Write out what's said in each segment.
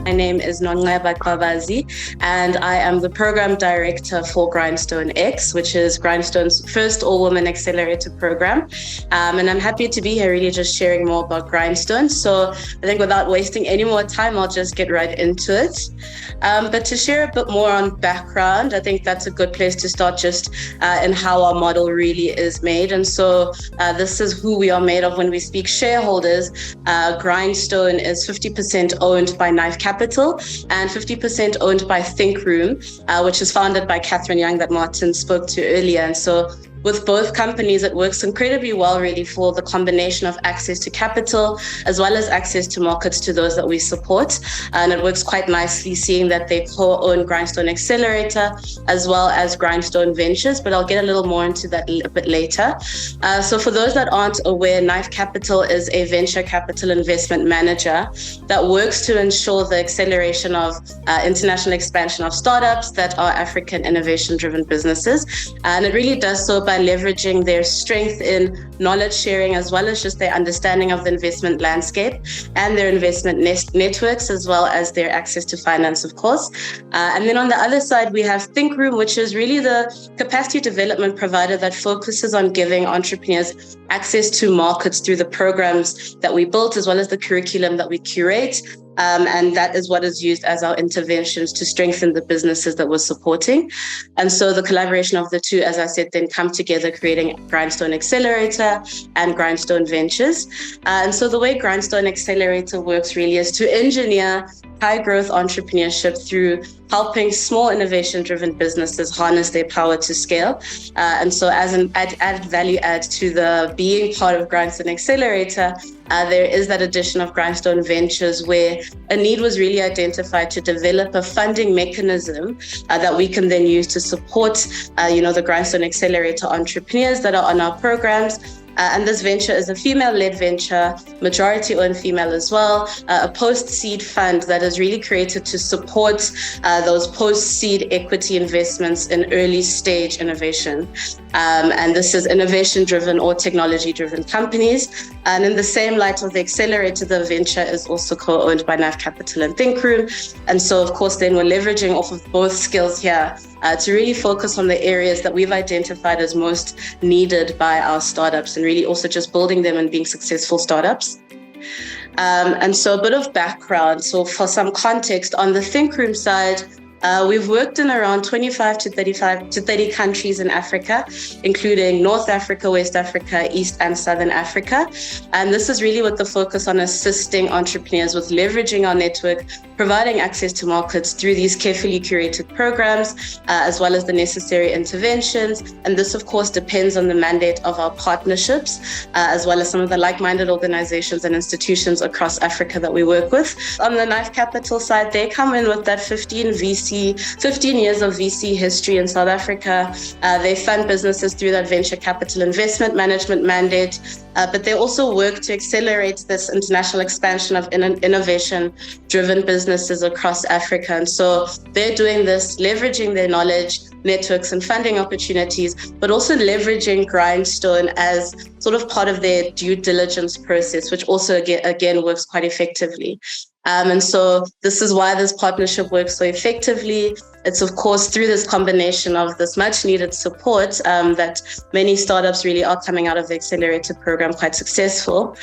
My name is Nonqeba Qabazi, and I am the program director for Grindstone X, which is Grindstone's first all-women accelerator program. And I'm happy to be here really just sharing more about Grindstone. So I think without wasting any more time, I'll just get right into it. But to share a bit more on background, I think that's a good place to start just in how our model really is made. And so this is who we are made of when we speak shareholders. Grindstone is 50% owned by Knife Capital and 50% owned by Think Room, which is founded by Catherine Young that Martin spoke to earlier. And so with both companies, it works incredibly well really for the combination of access to capital as well as access to markets to those that we support. And it works quite nicely seeing that they co-own Grindstone Accelerator as well as Grindstone Ventures, but I'll get a little more into that a bit later. So for those that aren't aware, Knife Capital is a venture capital investment manager that works to ensure the acceleration of international expansion of startups that are African innovation-driven businesses. And it really does so by leveraging their strength in knowledge sharing as well as just their understanding of the investment landscape and their investment networks as well as their access to finance, of course. And then on the other side, we have Think Room, which is really the capacity development provider that focuses on giving entrepreneurs access to markets through the programs that we built as well as the curriculum that we curate. And that is what is used as our interventions to strengthen the businesses that we're supporting. And so the collaboration of the two, as I said, then come together, creating Grindstone Accelerator and Grindstone Ventures. And so the way Grindstone Accelerator works really is to engineer high growth entrepreneurship through helping small innovation-driven businesses harness their power to scale. And so as an added value add to the being part of Grindstone Accelerator, there is that addition of Grindstone Ventures where a need was really identified to develop a funding mechanism that we can then use to support, the Grindstone Accelerator entrepreneurs that are on our programs. And this venture is a female-led venture, majority-owned female as well, a post-seed fund that is really created to support those post-seed equity investments in early-stage innovation. And this is innovation-driven or technology-driven companies. And in the same light of the accelerator, the venture is also co-owned by Knife Capital and Think Room. And so, of course, then we're leveraging off of both skills here to really focus on the areas that we've identified as most needed by our startups and really also just building them and being successful startups. And so a bit of background. So for some context, on the Think Room side, we've worked in around 25 to 30 countries in Africa, including North Africa, West Africa, East and Southern Africa. And this is really with the focus on assisting entrepreneurs with leveraging our network, providing access to markets through these carefully curated programs, as well as the necessary interventions. And this, of course, depends on the mandate of our partnerships, as well as some of the like-minded organizations and institutions across Africa that we work with. On the Knife Capital side, they come in with that 15 years of VC history in South Africa. They fund businesses through that venture capital investment management mandate, but they also work to accelerate this international expansion of innovation-driven businesses across Africa. And so they're doing this, leveraging their knowledge, networks and funding opportunities, but also leveraging Grindstone as sort of part of their due diligence process, which also again works quite effectively. And so this is why this partnership works so effectively. It's, of course, through this combination of this much needed support that many startups really are coming out of the accelerator program quite successful.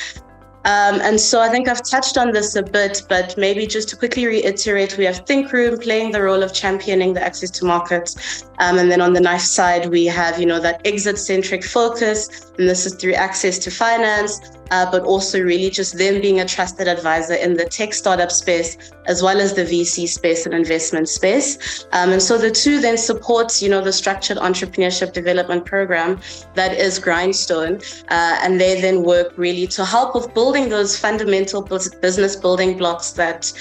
And so I think I've touched on this a bit, but maybe just to quickly reiterate, we have Think Room playing the role of championing the access to markets. And then on the Knife side, we have, that exit-centric focus, and this is through access to finance, but also really just them being a trusted advisor in the tech startup space, as well as the VC space and investment space. And so the two then supports, the structured entrepreneurship development program that is Grindstone. And they then work really to help with building those fundamental business building blocks that,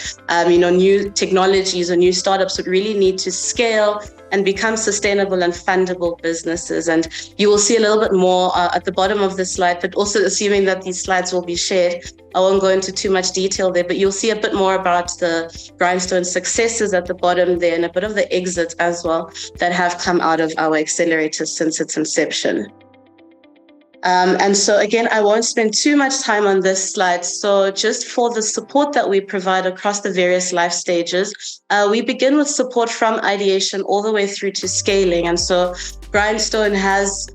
new technologies or new startups would really need to scale and become sustainable and fundable businesses. And you will see a little bit more at the bottom of the slide, but also assuming that these slides will be shared, I won't go into too much detail there, but you'll see a bit more about the Grindstone successes at the bottom there and a bit of the exits as well that have come out of our accelerator since its inception. And so again, I won't spend too much time on this slide. So just for the support that we provide across the various life stages, we begin with support from ideation all the way through to scaling. And so Grindstone has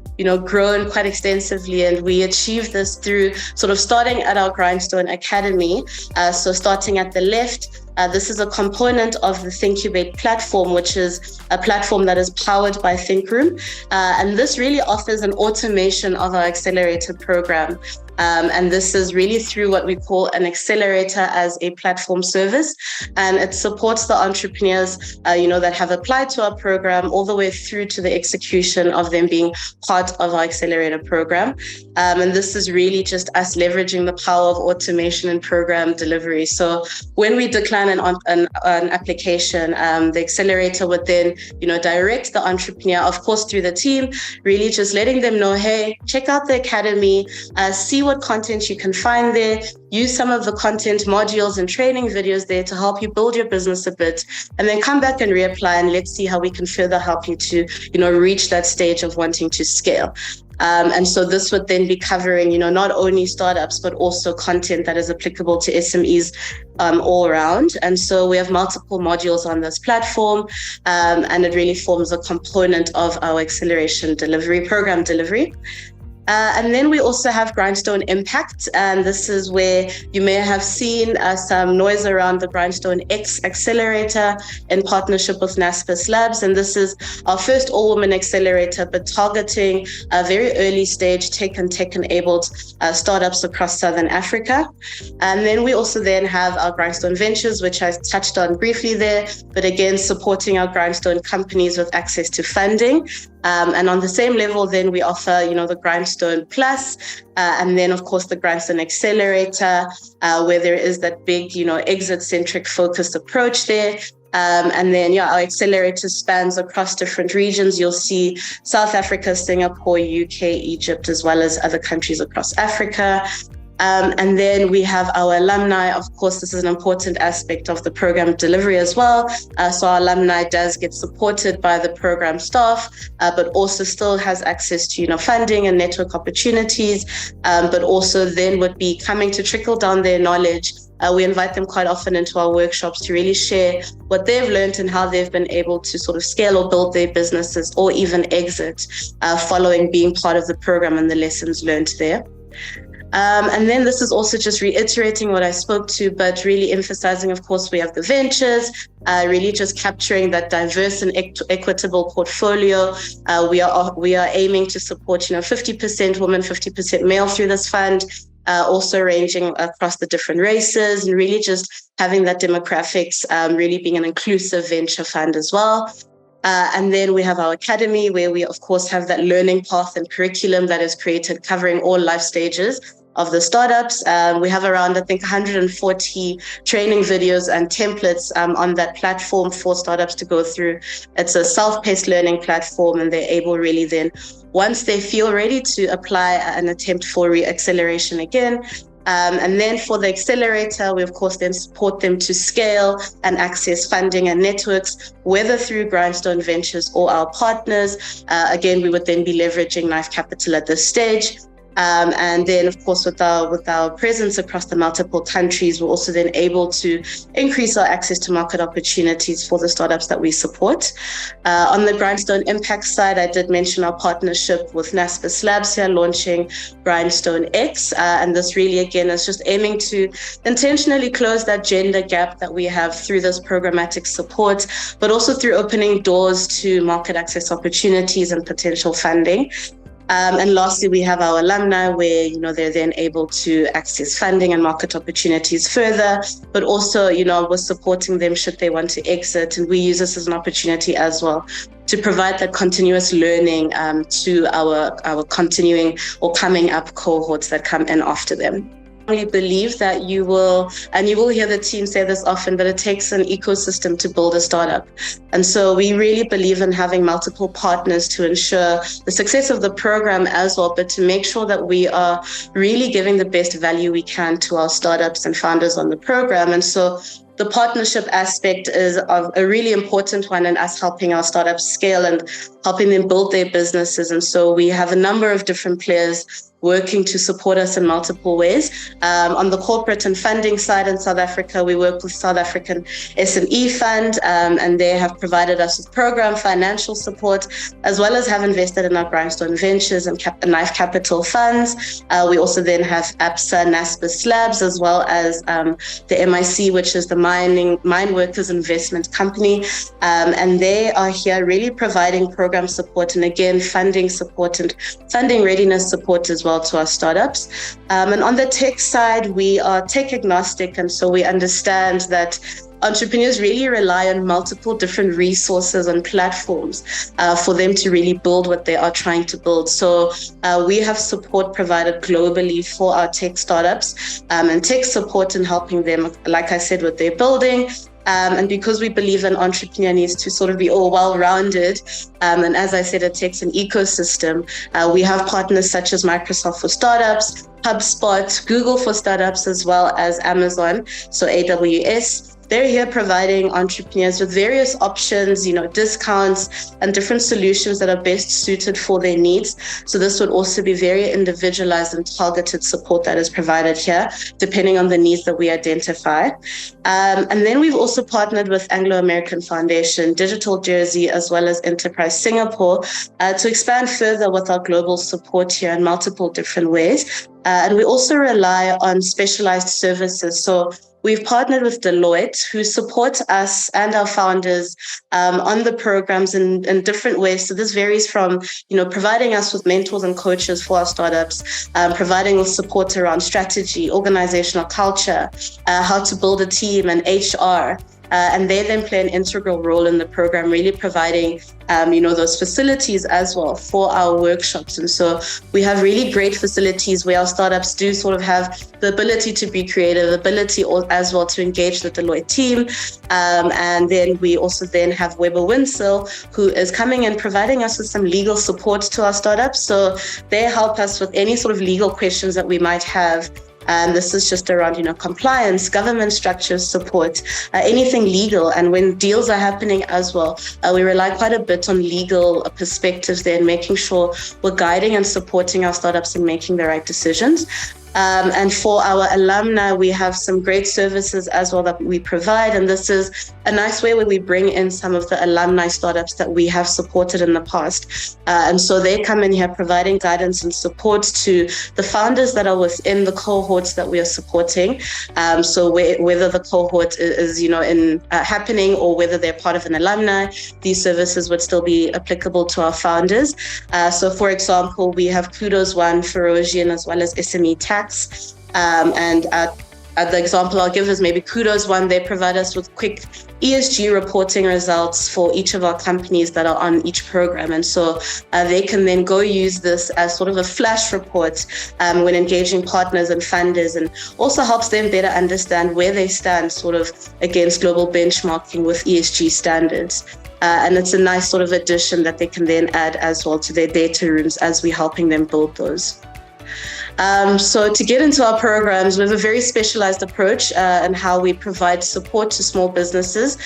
grown quite extensively, and we achieve this through sort of starting at our Grindstone Academy. So starting at the left, this is a component of the Thinkubate platform, which is a platform that is powered by Thinkroom. And this really offers an automation of our accelerator program. And this is really through what we call an accelerator as a platform service. And it supports the entrepreneurs, that have applied to our program all the way through to the execution of them being part of our accelerator program. And this is really just us leveraging the power of automation and program delivery. So when we decline an application, the accelerator would then, direct the entrepreneur, of course, through the team, really just letting them know, hey, check out the academy, see what content you can find there, use some of the content modules and training videos there to help you build your business a bit, and then come back and reapply, and let's see how we can further help you to, reach that stage of wanting to scale. And so this would then be covering, not only startups, but also content that is applicable to SMEs all around. And so we have multiple modules on this platform, and it really forms a component of our acceleration delivery, program delivery. And then we also have Grindstone Impact, and this is where you may have seen some noise around the Grindstone X Accelerator in partnership with Naspers Labs. And this is our first all-women accelerator, but targeting a very early stage tech and tech-enabled startups across Southern Africa. And then we also then have our Grindstone Ventures, which I touched on briefly there, but again, supporting our Grindstone companies with access to funding. And on the same level, then we offer, the Grindstone Plus, and then, of course, the Grindstone Accelerator, where there is that big, exit-centric focused approach there. And then, our accelerator spans across different regions. You'll see South Africa, Singapore, UK, Egypt, as well as other countries across Africa. And then we have our alumni. Of course, this is an important aspect of the program delivery as well. So our alumni does get supported by the program staff, but also still has access to, funding and network opportunities, but also then would be coming to trickle down their knowledge. We invite them quite often into our workshops to really share what they've learned and how they've been able to sort of scale or build their businesses or even exit following being part of the program and the lessons learned there. And then this is also just reiterating what I spoke to, but really emphasizing, of course, we have the ventures, really just capturing that diverse and equitable portfolio. We are aiming to support, 50% women, 50% male through this fund, also ranging across the different races, and really just having that demographics, really being an inclusive venture fund as well. And then we have our academy, where we, of course, have that learning path and curriculum that is created covering all life stages of the startups. We have around, 140 training videos and templates on that platform for startups to go through. It's a self-paced learning platform, and they're able really then, once they feel ready to apply an attempt for re-acceleration again. And then for the accelerator, we of course then support them to scale and access funding and networks, whether through Grindstone Ventures or our partners. Again, we would then be leveraging Knife Capital at this stage. And then, of course, with our presence across the multiple countries, we're also then able to increase our access to market opportunities for the startups that we support. On the Grindstone Impact side, I did mention our partnership with Naspers Labs here, launching Grindstone X. And this really, again, is just aiming to intentionally close that gender gap that we have through this programmatic support, but also through opening doors to market access opportunities and potential funding. And lastly, we have our alumni, where, they're then able to access funding and market opportunities further, but also, we're supporting them should they want to exit. And we use this as an opportunity as well to provide that continuous learning to our continuing or coming up cohorts that come in after them. believe that you will, and you will hear the team say this often, but it takes an ecosystem to build a startup. And so we really believe in having multiple partners to ensure the success of the program as well, but to make sure that we are really giving the best value we can to our startups and founders on the program. And so the partnership aspect is a really important one in us helping our startups scale and helping them build their businesses. And so we have a number of different players working to support us in multiple ways. On the corporate and funding side in South Africa, we work with South African SME Fund, and they have provided us with program financial support, as well as have invested in our Grindstone Ventures and Knife Capital funds. We also then have ABSA, NASPIS Labs, as well as the MIC, which is the Mine Workers Investment Company. And they are here really providing program support and again, funding support and funding readiness support as well to our startups. And on the tech side, we are tech agnostic. And so we understand that entrepreneurs really rely on multiple different resources and platforms for them to really build what they are trying to build. So we have support provided globally for our tech startups and tech support in helping them, like I said, with their building. And because we believe an entrepreneur needs to sort of be all well-rounded, and as I said, it takes an ecosystem. We have partners such as Microsoft for Startups, HubSpot, Google for Startups, as well as Amazon, so AWS. They're here providing entrepreneurs with various options, discounts and different solutions that are best suited for their needs. So this would also be very individualized and targeted support that is provided here, depending on the needs that we identify. And then we've also partnered with Anglo American Foundation, Digital Jersey, as well as Enterprise Singapore to expand further with our global support here in multiple different ways. And we also rely on specialized services. So we've partnered with Deloitte, who support us and our founders on the programs in different ways. So this varies from, providing us with mentors and coaches for our startups, providing us support around strategy, organizational culture, how to build a team, and HR. And they then play an integral role in the program, really providing, those facilities as well for our workshops. And so we have really great facilities where our startups do sort of have the ability to be creative, the ability as well to engage the Deloitte team. And then we also then have Weber Winsell, who is coming and providing us with some legal support to our startups. So they help us with any sort of legal questions that we might have. And this is just around, compliance, government structures, support, anything legal. And when deals are happening as well, we rely quite a bit on legal perspectives there and making sure we're guiding and supporting our startups in making the right decisions. And for our alumni, we have some great services as well that we provide. And this is a nice way where we bring in some of the alumni startups that we have supported in the past. And so they come in here providing guidance and support to the founders that are within the cohorts that we are supporting. So whether the cohort is, happening or whether they're part of an alumni, these services would still be applicable to our founders. So for example, we have Kudos One, Ferocian, as well as SME Tax. And the example I'll give is maybe Kudos One. They provide us with quick ESG reporting results for each of our companies that are on each program. And so they can then go use this as sort of a flash report when engaging partners and funders, and also helps them better understand where they stand sort of against global benchmarking with ESG standards. And it's a nice sort of addition that they can then add as well to their data rooms as we're helping them build those. So to get into our programs, we have a very specialized approach in how we provide support to small businesses.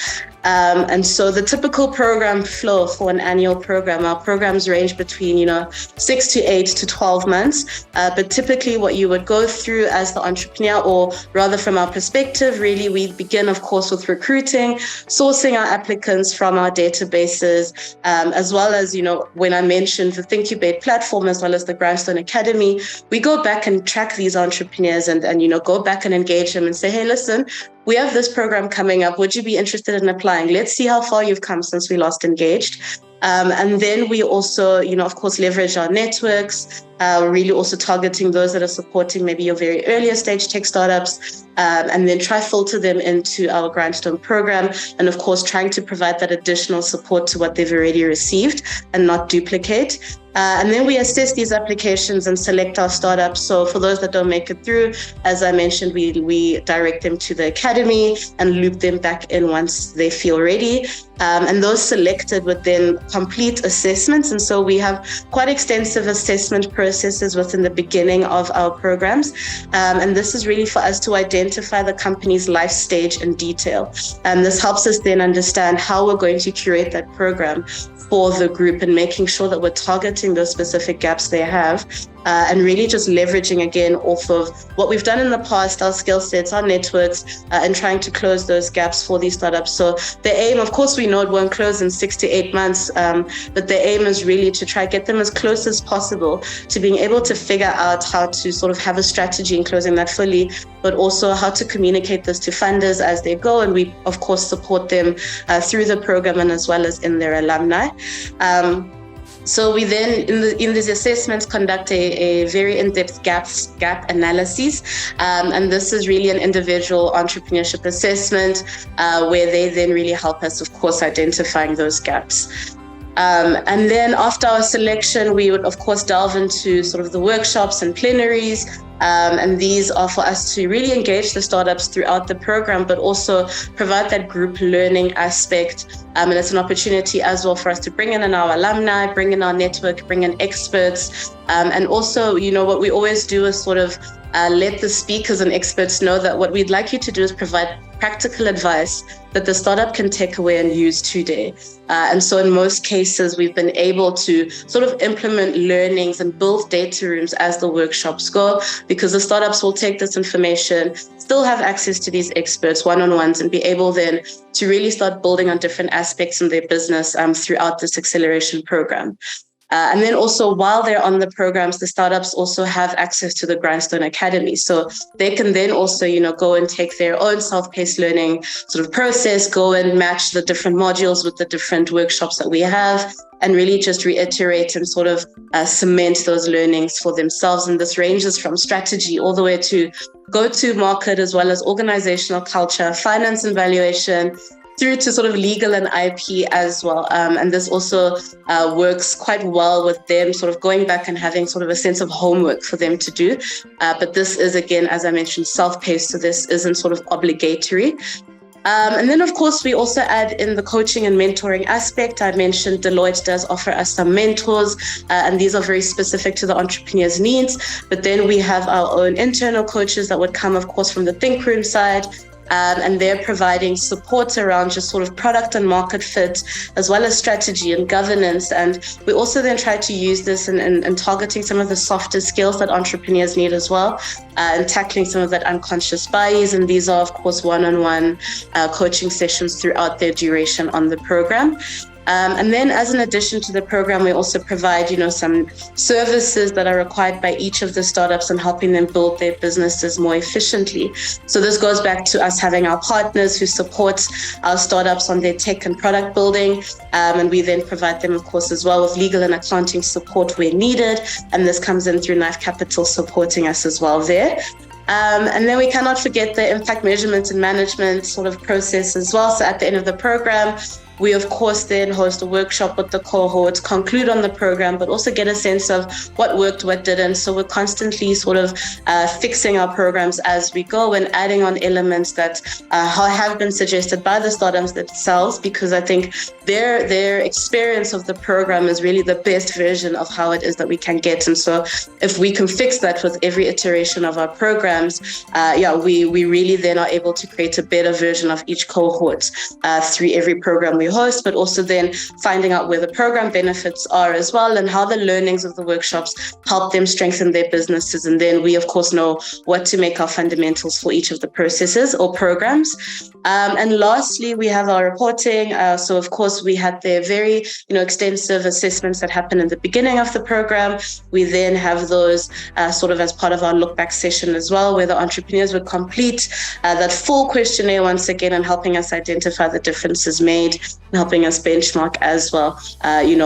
And so the typical program flow for an annual program, our programs range between, 6 to 8 to 12 months. But typically what you would go through as the entrepreneur, or rather from our perspective, really, we begin, of course, with recruiting, sourcing our applicants from our databases, as well as, when I mentioned the Thinkubate platform, as well as the Grindstone Academy, we go back and track these entrepreneurs and go back and engage them and say, hey, listen, we have this program coming up. Would you be interested in applying? Let's see how far you've come since we last engaged. And then we also, of course, leverage our networks, really also targeting those that are supporting maybe your very earlier stage tech startups, and then try filter them into our Grindstone program. And of course, trying to provide that additional support to what they've already received and not duplicate. And then we assess these applications and select our startups. So for those that don't make it through, as I mentioned, we direct them to the academy and loop them back in once they feel ready. And those selected would then complete assessments. And so we have quite extensive assessment processes within the beginning of our programs. And this is really for us to identify the company's life stage in detail. And this helps us then understand how we're going to curate that program for the group and making sure that we're targeting those specific gaps they have, and really just leveraging again off of what we've done in the past, our skill sets, our networks, and trying to close those gaps for these startups. So the aim, of course, we know it won't close in 6 to 8 months, but the aim is really to try get them as close as possible to being able to figure out how to sort of have a strategy in closing that fully, but also how to communicate this to funders as they go. And we, of course, support them through the program and as well as in their alumni. So we then, in these assessments, conduct a very in-depth gap analysis. And this is really an individual entrepreneurship assessment where they then really help us, of course, identifying those gaps. And then after our selection, we would, of course, delve into sort of the workshops and plenaries. And these are for us to really engage the startups throughout the program, but also provide that group learning aspect. And it's an opportunity as well for us to bring in our alumni, bring in our network, bring in experts. And also, what we always do is sort of let the speakers and experts know that what we'd like you to do is provide practical advice that the startup can take away and use today. And so in most cases, we've been able to sort of implement learnings and build data rooms as the workshops go, because the startups will take this information, still have access to these experts one-on-ones, and be able then to really start building on different aspects in their business throughout this acceleration program. And then also while they're on the programs, the startups also have access to the Grindstone Academy. So they can then also, go and take their own self-paced learning sort of process, go and match the different modules with the different workshops that we have, and really just reiterate and sort of cement those learnings for themselves. And this ranges from strategy all the way to go-to-market, as well as organizational culture, finance and valuation, through to sort of legal and IP as well. And this also works quite well with them sort of going back and having sort of a sense of homework for them to do. But this is, again, as I mentioned, self-paced, so this isn't sort of obligatory. And then, of course, we also add in the coaching and mentoring aspect. I mentioned Deloitte does offer us some mentors, and these are very specific to the entrepreneur's needs. But then we have our own internal coaches that would come, of course, from the Think Room side. And they're providing support around just sort of product and market fit, as well as strategy and governance. And we also then try to use this in targeting some of the softer skills that entrepreneurs need as well, and tackling some of that unconscious bias. And these are, of course, one-on-one coaching sessions throughout their duration on the program. And then as an addition to the program, we also provide, some services that are required by each of the startups and helping them build their businesses more efficiently. So this goes back to us having our partners who support our startups on their tech and product building. And we then provide them, of course, as well with legal and accounting support where needed. And this comes in through Knife Capital supporting us as well there. And then we cannot forget the impact measurement and management sort of process as well. So at the end of the program, we, of course, then host a workshop with the cohorts, conclude on the program, but also get a sense of what worked, what didn't. So we're constantly sort of fixing our programs as we go and adding on elements that have been suggested by the startups themselves, because I think their experience of the program is really the best version of how it is that we can get. And so if we can fix that with every iteration of our programs, we really then are able to create a better version of each cohort through every program we host, but also then finding out where the program benefits are as well, and how the learnings of the workshops help them strengthen their businesses. And then we, of course, know what to make our fundamentals for each of the processes or programs. And lastly, we have our reporting. So, of course, we had the very, extensive assessments that happen in the beginning of the program. We then have those sort of as part of our look back session as well, where the entrepreneurs would complete that full questionnaire once again, and helping us identify the differences made, and helping us benchmark as well,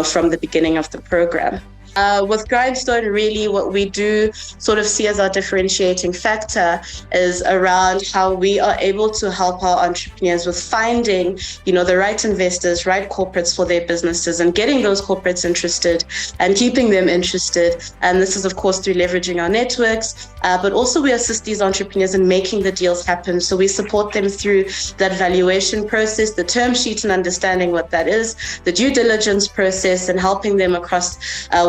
from the beginning of the program. With Grindstone, really what we do sort of see as our differentiating factor is around how we are able to help our entrepreneurs with finding, the right investors, right corporates for their businesses, and getting those corporates interested and keeping them interested. And this is, of course, through leveraging our networks, but also we assist these entrepreneurs in making the deals happen. So we support them through that valuation process, the term sheet and understanding what that is, the due diligence process, and helping them across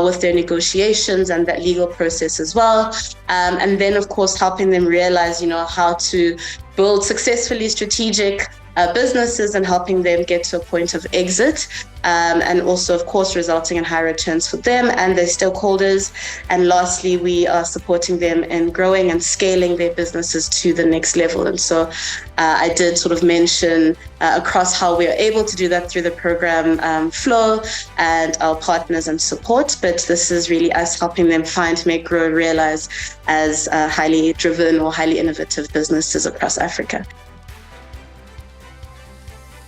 with their negotiations and that legal process as well. And then, of course, helping them realize, how to build successfully strategic businesses and helping them get to a point of exit, and also, of course, resulting in high returns for them and their stakeholders. And lastly, we are supporting them in growing and scaling their businesses to the next level. And so I did sort of mention across how we are able to do that through the program flow and our partners and support, but this is really us helping them find, make, grow, realize as highly driven or highly innovative businesses across Africa.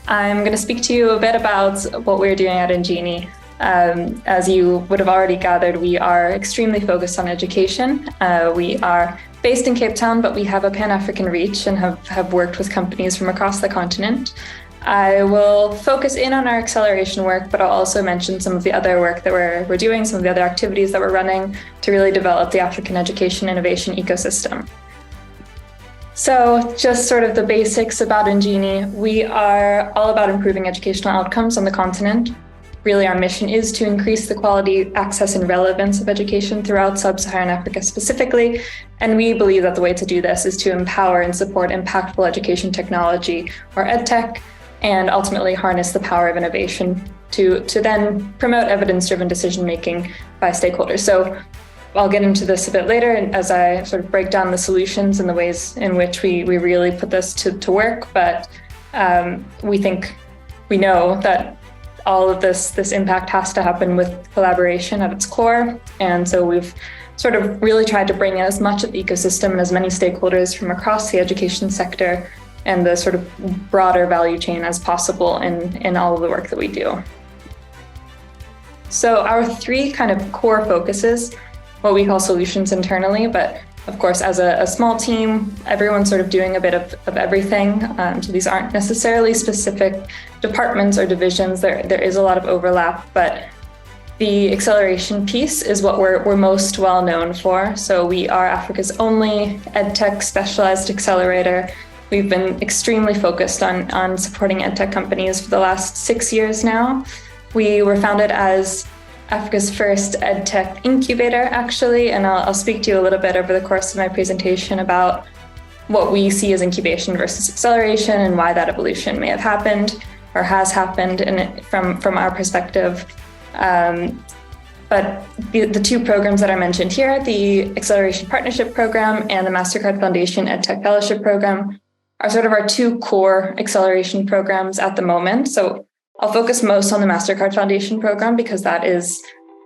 I'm going to speak to you a bit about what we're doing at Ingenie. As you would have already gathered, we are extremely focused on education. We are based in Cape Town, but we have a Pan-African reach and have worked with companies from across the continent. I will focus in on our acceleration work, but I'll also mention some of the other work that we're doing, some of the other activities that we're running to really develop the African education innovation ecosystem. So just sort of the basics about Ingenie. We are all about improving educational outcomes on the continent. Really, our mission is to increase the quality, access, and relevance of education throughout sub-Saharan Africa specifically. And we believe that the way to do this is to empower and support impactful education technology, or EdTech, and ultimately harness the power of innovation to then promote evidence-driven decision-making by stakeholders. So I'll get into this a bit later as I sort of break down the solutions and the ways in which we really put this to work. But we know that all of this impact has to happen with collaboration at its core. And so we've sort of really tried to bring in as much of the ecosystem and as many stakeholders from across the education sector and the sort of broader value chain as possible in all of the work that we do. So our three kind of core focuses, what we call solutions internally, but of course, as a small team, everyone's sort of doing a bit of everything. So these aren't necessarily specific departments or divisions. There is a lot of overlap, but the acceleration piece is what we're most well known for. So we are Africa's only EdTech specialized accelerator. We've been extremely focused on supporting EdTech companies for the last 6 years now. We were founded as Africa's first EdTech incubator, actually, and I'll speak to you a little bit over the course of my presentation about what we see as incubation versus acceleration and why that evolution may have happened or has happened from our perspective. But the two programs that I mentioned here, the Acceleration Partnership Program and the MasterCard Foundation EdTech Fellowship Program, are sort of our two core acceleration programs at the moment. So I'll focus most on the MasterCard Foundation program because that is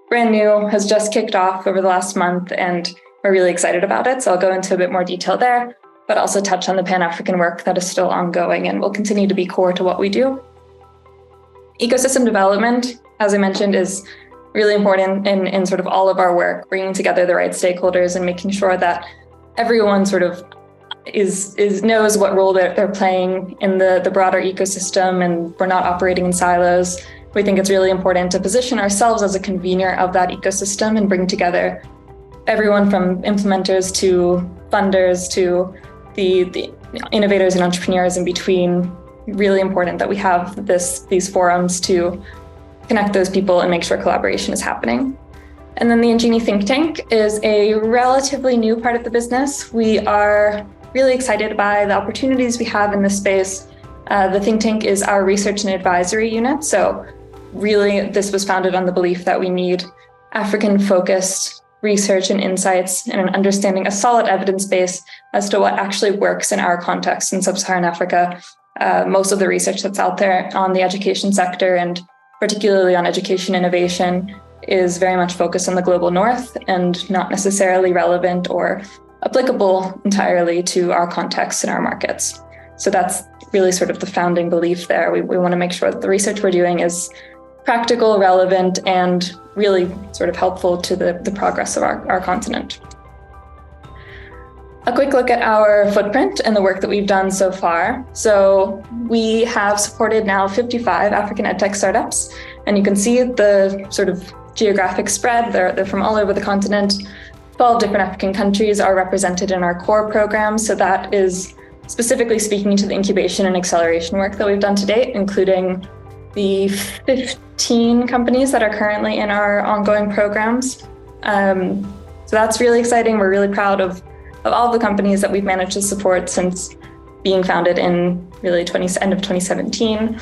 brand new, has just kicked off over the last month, and we're really excited about it. So I'll go into a bit more detail there, but also touch on the Pan-African work that is still ongoing and will continue to be core to what we do. Ecosystem development, as I mentioned, is really important in sort of all of our work, bringing together the right stakeholders and making sure that everyone sort of knows what role they're playing in the broader ecosystem, and we're not operating in silos. We think it's really important to position ourselves as a convener of that ecosystem and bring together everyone from implementers to funders to the innovators and entrepreneurs in between. Really important that we have these forums to connect those people and make sure collaboration is happening. And then the Ingenie think tank is a relatively new part of the business. We are really excited by the opportunities we have in this space. The think tank is our research and advisory unit. So really, this was founded on the belief that we need African-focused research and insights and an understanding, a solid evidence base as to what actually works in our context in sub-Saharan Africa. Most of the research that's out there on the education sector, and particularly on education innovation, is very much focused on the global north and not necessarily relevant or applicable entirely to our context and our markets. So that's really sort of the founding belief there. We want to make sure that the research we're doing is practical, relevant, and really sort of helpful to the progress of our continent. A quick look at our footprint and the work that we've done so far. So we have supported now 55 African EdTech startups, and you can see the sort of geographic spread. They're from all over the continent. 12 different African countries are represented in our core program. So that is specifically speaking to the incubation and acceleration work that we've done to date, including the 15 companies that are currently in our ongoing programs. So that's really exciting. We're really proud of all the companies that we've managed to support since being founded in really end of 2017.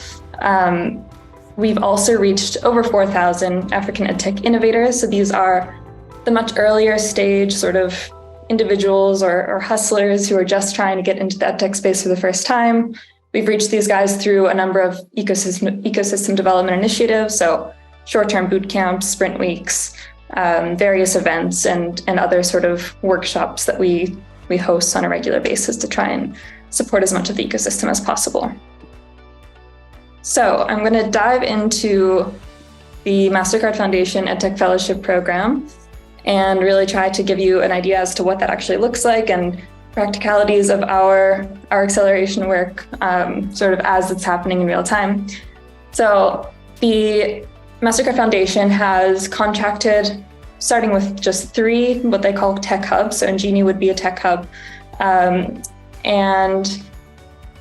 We've also reached over 4,000 African EdTech innovators. So these are the much earlier stage sort of individuals or hustlers who are just trying to get into the EdTech space for the first time. We've reached these guys through a number of ecosystem development initiatives, so short-term boot camps, sprint weeks, various events, and other sort of workshops that we host on a regular basis to try and support as much of the ecosystem as possible. So I'm going to dive into the MasterCard Foundation EdTech Fellowship Program and really try to give you an idea as to what that actually looks like and practicalities of our acceleration work sort of as it's happening in real time. So the MasterCard Foundation has contracted, starting with just 3 what they call tech hubs. So Ingenie would be a tech hub. And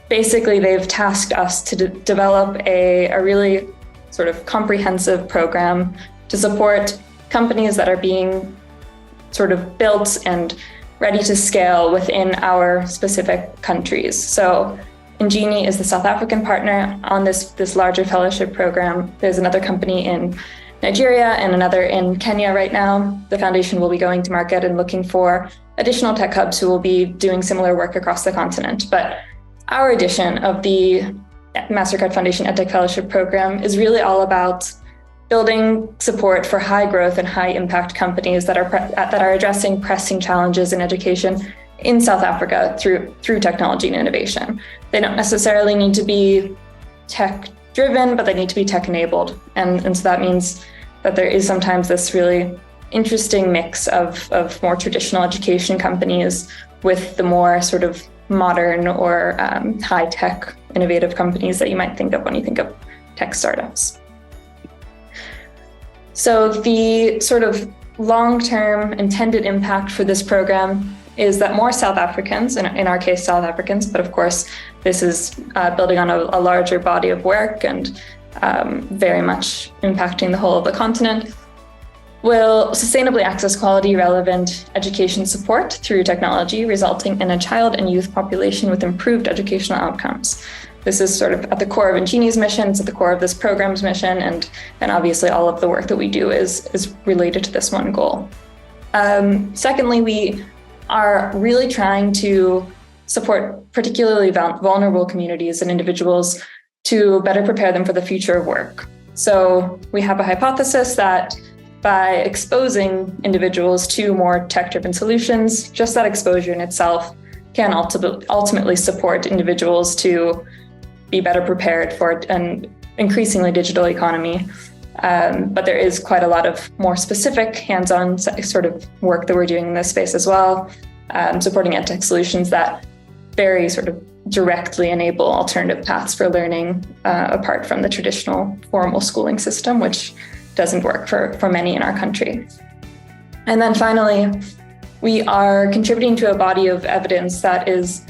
basically they've tasked us to develop a really sort of comprehensive program to support companies that are being sort of built and ready to scale within our specific countries. So Ingenie is the South African partner on this larger fellowship program. There's another company in Nigeria and another in Kenya right now. The foundation will be going to market and looking for additional tech hubs who will be doing similar work across the continent. But our edition of the MasterCard Foundation EdTech Fellowship Program is really all about building support for high growth and high impact companies that are addressing pressing challenges in education in South Africa through technology and innovation. They don't necessarily need to be tech driven, but they need to be tech enabled. And so that means that there is sometimes this really interesting mix of more traditional education companies with the more sort of modern or high tech innovative companies that you might think of when you think of tech startups. So the sort of long-term intended impact for this program is that more South Africans, in our case South Africans, but of course this is building on a larger body of work and very much impacting the whole of the continent, will sustainably access quality, relevant education support through technology, resulting in a child and youth population with improved educational outcomes. This is sort of at the core of Ingenie's mission, it's at the core of this program's mission, and obviously all of the work that we do is related to this one goal. Secondly, we are really trying to support particularly vulnerable communities and individuals to better prepare them for the future of work. So we have a hypothesis that by exposing individuals to more tech-driven solutions, just that exposure in itself can ultimately support individuals to be better prepared for an increasingly digital economy. But there is quite a lot of more specific hands-on sort of work that we're doing in this space as well, supporting EdTech solutions that very sort of directly enable alternative paths for learning apart from the traditional formal schooling system, which doesn't work for many in our country. And then finally, we are contributing to a body of evidence that is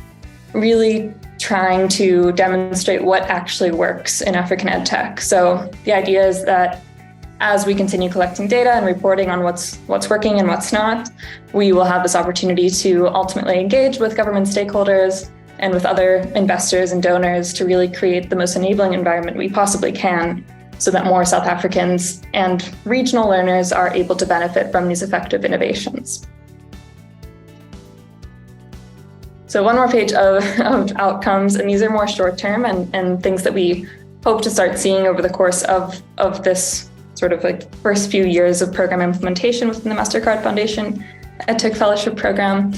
really trying to demonstrate what actually works in African EdTech. So the idea is that as we continue collecting data and reporting on what's working and what's not, we will have this opportunity to ultimately engage with government stakeholders and with other investors and donors to really create the most enabling environment we possibly can so that more South Africans and regional learners are able to benefit from these effective innovations. So one more page of outcomes, and these are more short-term and things that we hope to start seeing over the course of this sort of like first few years of program implementation within the MasterCard Foundation EdTech Fellowship Program.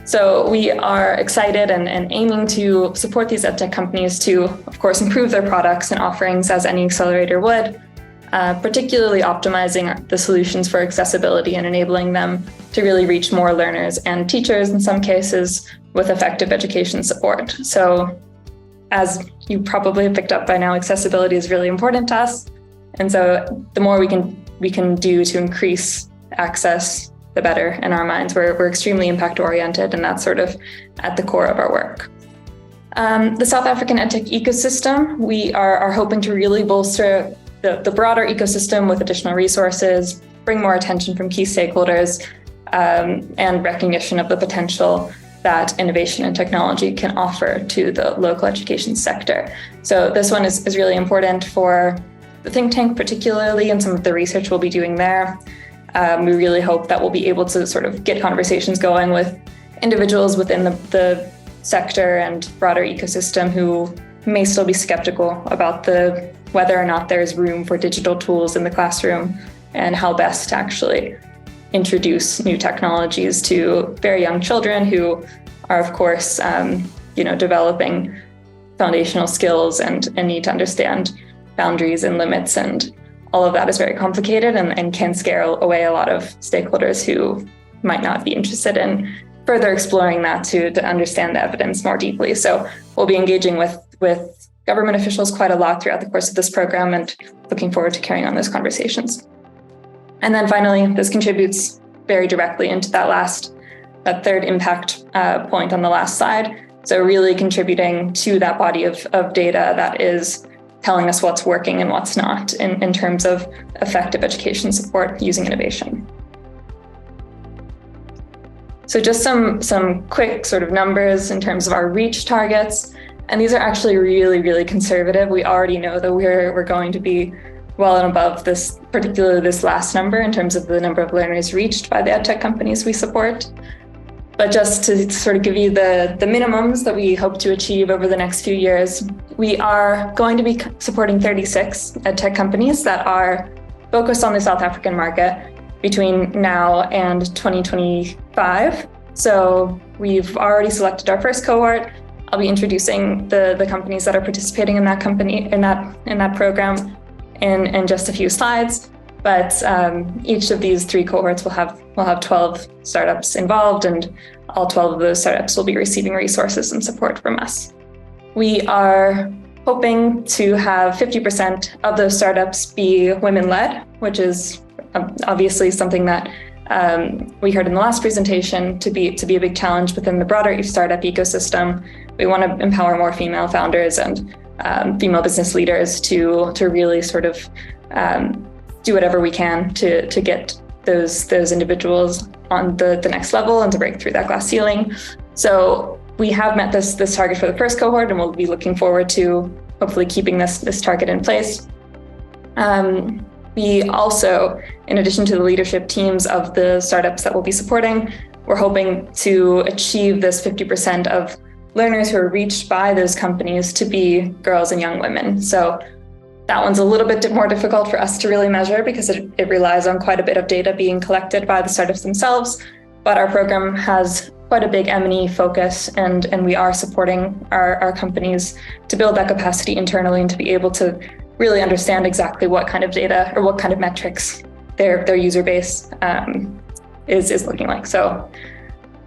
So we are excited and aiming to support these EdTech companies to, of course, improve their products and offerings as any accelerator would, particularly optimizing the solutions for accessibility and enabling them to really reach more learners and teachers in some cases with effective education support. So as you probably have picked up by now, accessibility is really important to us. And so the more we can do to increase access, the better in our minds. We're extremely impact oriented, and that's sort of at the core of our work. The South African EdTech ecosystem, we are hoping to really bolster the broader ecosystem with additional resources, bring more attention from key stakeholders, and recognition of the potential that innovation and technology can offer to the local education sector. So this one is really important for the think tank particularly, and some of the research we'll be doing there. We really hope that we'll be able to sort of get conversations going with individuals within the sector and broader ecosystem who may still be skeptical about whether or not there's room for digital tools in the classroom and how best to actually introduce new technologies to very young children who are, of course, developing foundational skills and need to understand boundaries and limits, and all of that is very complicated and can scare away a lot of stakeholders who might not be interested in further exploring that to understand the evidence more deeply. So we'll be engaging with government officials quite a lot throughout the course of this program, and looking forward to carrying on those conversations. And then finally, this contributes very directly into that third impact point on the last slide. So really contributing to that body of data that is telling us what's working and what's not in terms of effective education support using innovation. So just some quick sort of numbers in terms of our reach targets. And these are actually really, really conservative. We already know that we're going to be well and above this, particularly this last number in terms of the number of learners reached by the EdTech companies we support. But just to sort of give you the minimums that we hope to achieve over the next few years, we are going to be supporting 36 EdTech companies that are focused on the South African market between now and 2025. So we've already selected our first cohort. I'll be introducing the companies that are participating in that program in just a few slides. But each of these 3 cohorts will have 12 startups involved, and all 12 of those startups will be receiving resources and support from us. We are hoping to have 50% of those startups be women-led, which is obviously something that we heard in the last presentation to be a big challenge within the broader startup ecosystem. We want to empower more female founders and female business leaders to really sort of do whatever we can to get those individuals on the next level and to break through that glass ceiling. So we have met this target for the first cohort, and we'll be looking forward to hopefully keeping this target in place. We also, in addition to the leadership teams of the startups that we'll be supporting, we're hoping to achieve this 50% of learners who are reached by those companies to be girls and young women. So that one's a little bit more difficult for us to really measure because it relies on quite a bit of data being collected by the startups themselves. But our program has quite a big M&E focus, and we are supporting our companies to build that capacity internally and to be able to really understand exactly what kind of data or what kind of metrics their user base is looking like. So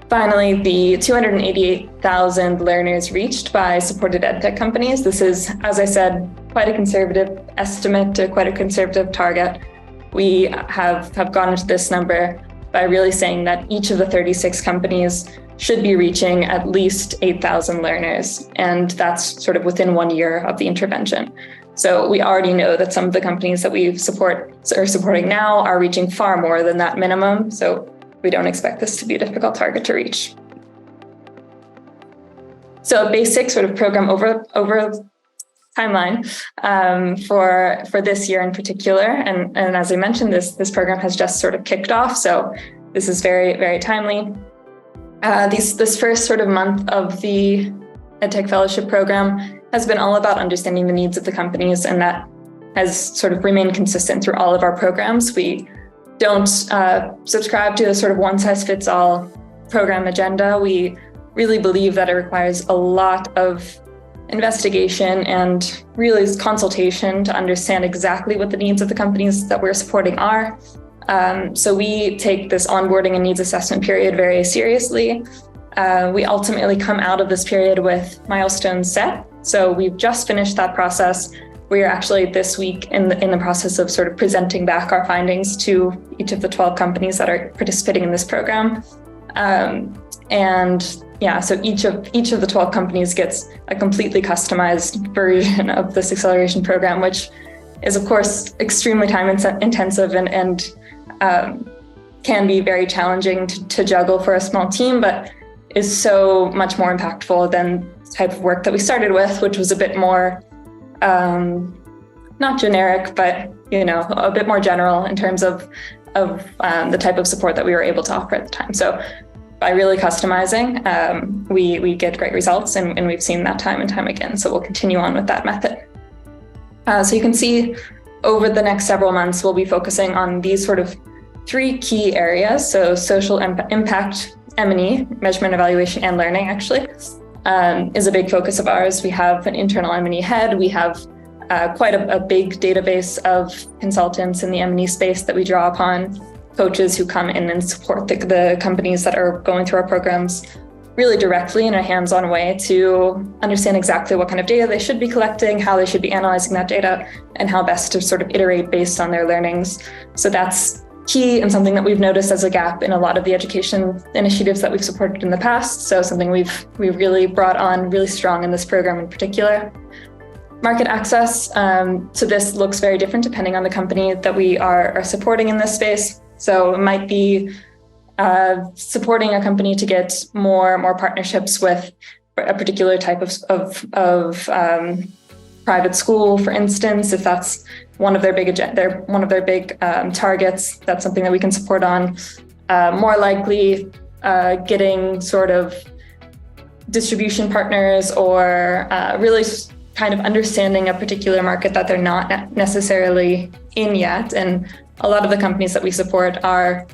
finally, the 288,000 learners reached by supported EdTech companies. This is, as I said, quite a conservative estimate, quite a conservative target. We have gone into this number by really saying that each of the 36 companies should be reaching at least 8,000 learners, and that's sort of within 1 year of the intervention. So we already know that some of the companies that we are supporting now are reaching far more than that minimum. So we don't expect this to be a difficult target to reach. So a basic sort of program over timeline for this year in particular. And as I mentioned, this program has just sort of kicked off. So this is very, very timely. This first sort of month of the EdTech Fellowship Program has been all about understanding the needs of the companies, and that has sort of remained consistent through all of our programs. We don't subscribe to a sort of one-size-fits-all program agenda. We really believe that it requires a lot of investigation and really consultation to understand exactly what the needs of the companies that we're supporting are. So we take this onboarding and needs assessment period very seriously. We ultimately come out of this period with milestones set. So we've just finished that process. We are actually this week in the process of sort of presenting back our findings to each of the 12 companies that are participating in this program. So each of the 12 companies gets a completely customized version of this acceleration program, which is of course extremely time intensive and can be very challenging to juggle for a small team, but is so much more impactful than the type of work that we started with, which was a bit more, not generic, but a bit more general in terms of the type of support that we were able to offer at the time. So by really customizing, we get great results, and we've seen that time and time again. So we'll continue on with that method. So you can see over the next several months, we'll be focusing on these sort of 3 key areas. So social impact, M&E, measurement, evaluation, and learning actually, is a big focus of ours. We have an internal M&E head. We have quite a big database of consultants in the M&E space that we draw upon, coaches who come in and support the companies that are going through our programs really directly in a hands-on way to understand exactly what kind of data they should be collecting, how they should be analyzing that data, and how best to sort of iterate based on their learnings. So that's key and something that we've noticed as a gap in a lot of the education initiatives that we've supported in the past. So something we've really brought on really strong in this program in particular. Market access. So this looks very different depending on the company that we are supporting in this space. So it might be supporting a company to get more partnerships with a particular type of private school, for instance. If that's one of their big targets, that's something that we can support on. More likely, getting sort of distribution partners or really kind of understanding a particular market that they're not necessarily in yet. And a lot of the companies that we support are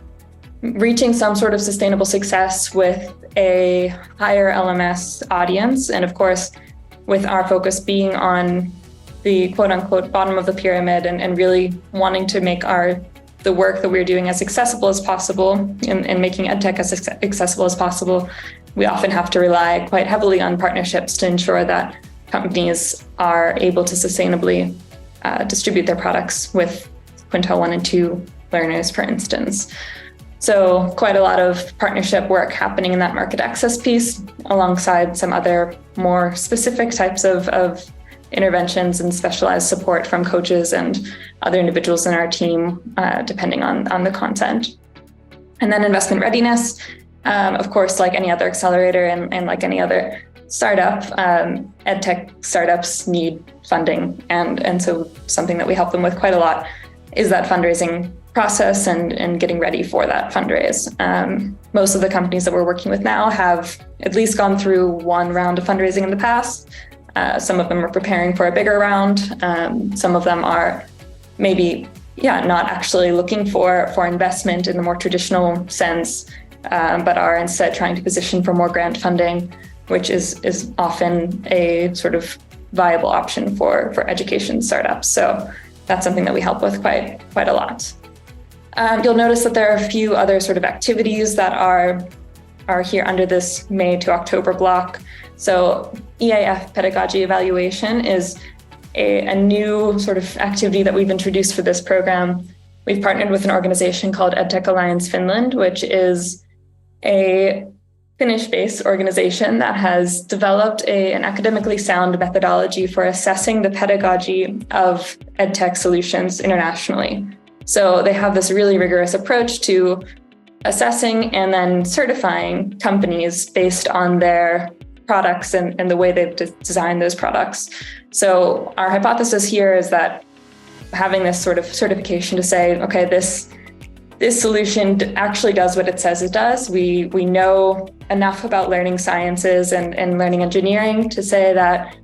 reaching some sort of sustainable success with a higher LMS audience. And of course, with our focus being on the quote unquote bottom of the pyramid and really wanting to make the work that we're doing as accessible as possible and making EdTech as accessible as possible, we often have to rely quite heavily on partnerships to ensure that companies are able to sustainably distribute their products with quintile 1 and 2 learners, for instance. So quite a lot of partnership work happening in that market access piece, alongside some other more specific types of interventions and specialized support from coaches and other individuals in our team, depending on the content. And then investment readiness, of course, like any other accelerator and like any other startup, EdTech startups need funding. And so something that we help them with quite a lot is that fundraising process and getting ready for that fundraise. Most of the companies that we're working with now have at least gone through one round of fundraising in the past. Some of them are preparing for a bigger round. Some of them are maybe, not actually looking for investment in the more traditional sense, but are instead trying to position for more grant funding, which is often a sort of viable option for education startups. So that's something that we help with quite a lot. You'll notice that there are a few other sort of activities that are here under this May to October block. So EAF pedagogy evaluation is a new sort of activity that we've introduced for this program. We've partnered with an organization called EdTech Alliance Finland, which is a Finnish-based organization that has developed an academically sound methodology for assessing the pedagogy of EdTech solutions internationally. So they have this really rigorous approach to assessing and then certifying companies based on their products and the way they've designed those products. So our hypothesis here is that having this sort of certification to say, okay, this solution actually does what it says it does. We know enough about learning sciences and learning engineering to say that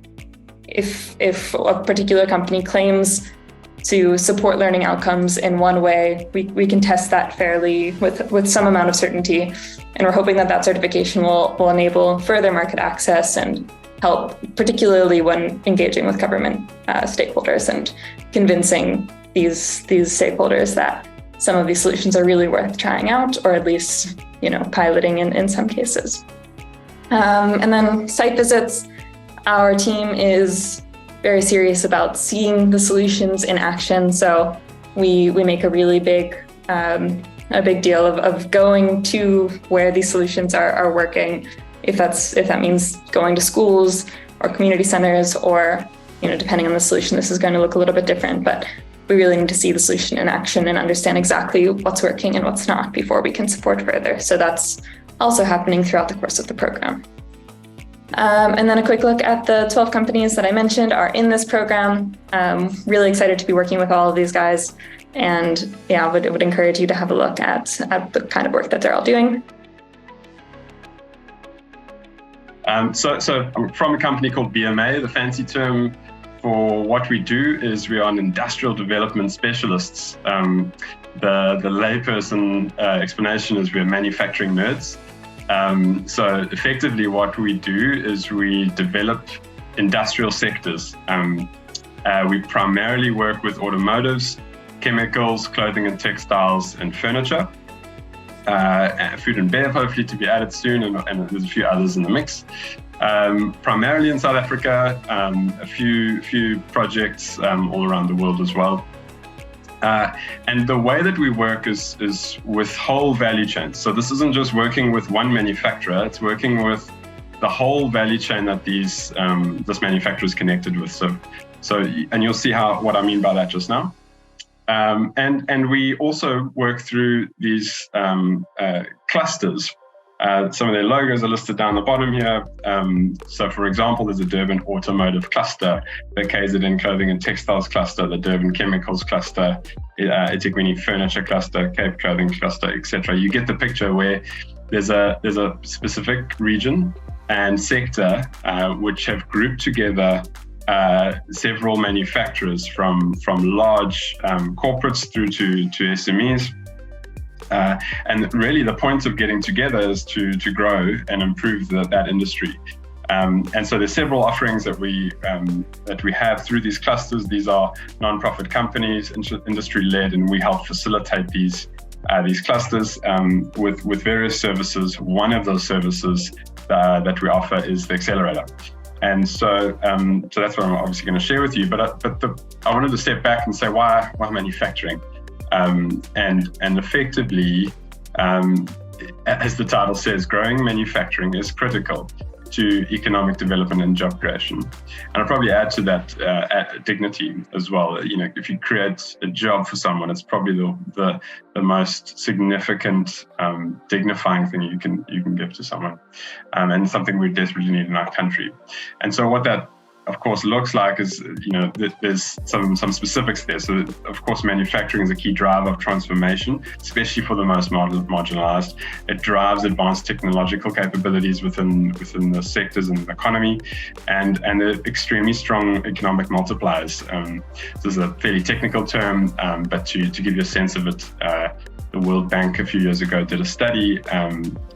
if a particular company claims to support learning outcomes in one way, we can test that fairly with some amount of certainty. And we're hoping that certification will enable further market access and help, particularly when engaging with government stakeholders and convincing these stakeholders that some of these solutions are really worth trying out, or at least, piloting in some cases. And then site visits. Our team is very serious about seeing the solutions in action. So we make a really big deal of going to where these solutions are working. If that means going to schools or community centers, or depending on the solution, this is going to look a little bit different. But we really need to see the solution in action and understand exactly what's working and what's not before we can support further. So that's also happening throughout the course of the program. And then a quick look at the 12 companies that I mentioned are in this program. Really excited to be working with all of these guys. And would encourage you to have a look at the kind of work that they're all doing. So I'm from a company called BMA. The fancy term for what we do is we are an industrial development specialists. The layperson explanation is we're manufacturing nerds. So effectively what we do is we develop industrial sectors. We primarily work with automotives, chemicals, clothing and textiles, and furniture. Food and bev, hopefully to be added soon, and there's a few others in the mix. Primarily in South Africa, a few projects all around the world as well. And the way that we work is with whole value chains. So this isn't just working with one manufacturer, it's working with the whole value chain that this manufacturer is connected with. And you'll see what I mean by that just now. And we also work through these clusters. Some of their logos are listed down the bottom here. So for example, there's a Durban automotive cluster, the KZN clothing and textiles cluster, the Durban chemicals cluster, eThekwini furniture cluster, Cape clothing cluster, etc. You get the picture where there's a specific region and sector which have grouped together several manufacturers from large corporates through to SMEs. And really the point of getting together is to grow and improve that industry. And so there's several offerings that we have through these clusters. These are non-profit companies, industry-led, and we help facilitate these clusters with various services. One of those services that we offer is the Accelerator. And so that's what I'm obviously going to share with you. But I wanted to step back and say why manufacturing? And effectively, as the title says, growing manufacturing is critical to economic development and job creation. And I'll probably add to that dignity as well. If you create a job for someone, it's probably the most significant dignifying thing you can give to someone, and something we desperately need in our country. And so what that of course looks like is, there's some specifics there. So of course manufacturing is a key driver of transformation, especially for the most marginalized. It drives advanced technological capabilities within the sectors and the economy, and they're extremely strong economic multipliers. This is a fairly technical term, but to give you a sense of it, the World Bank a few years ago did a study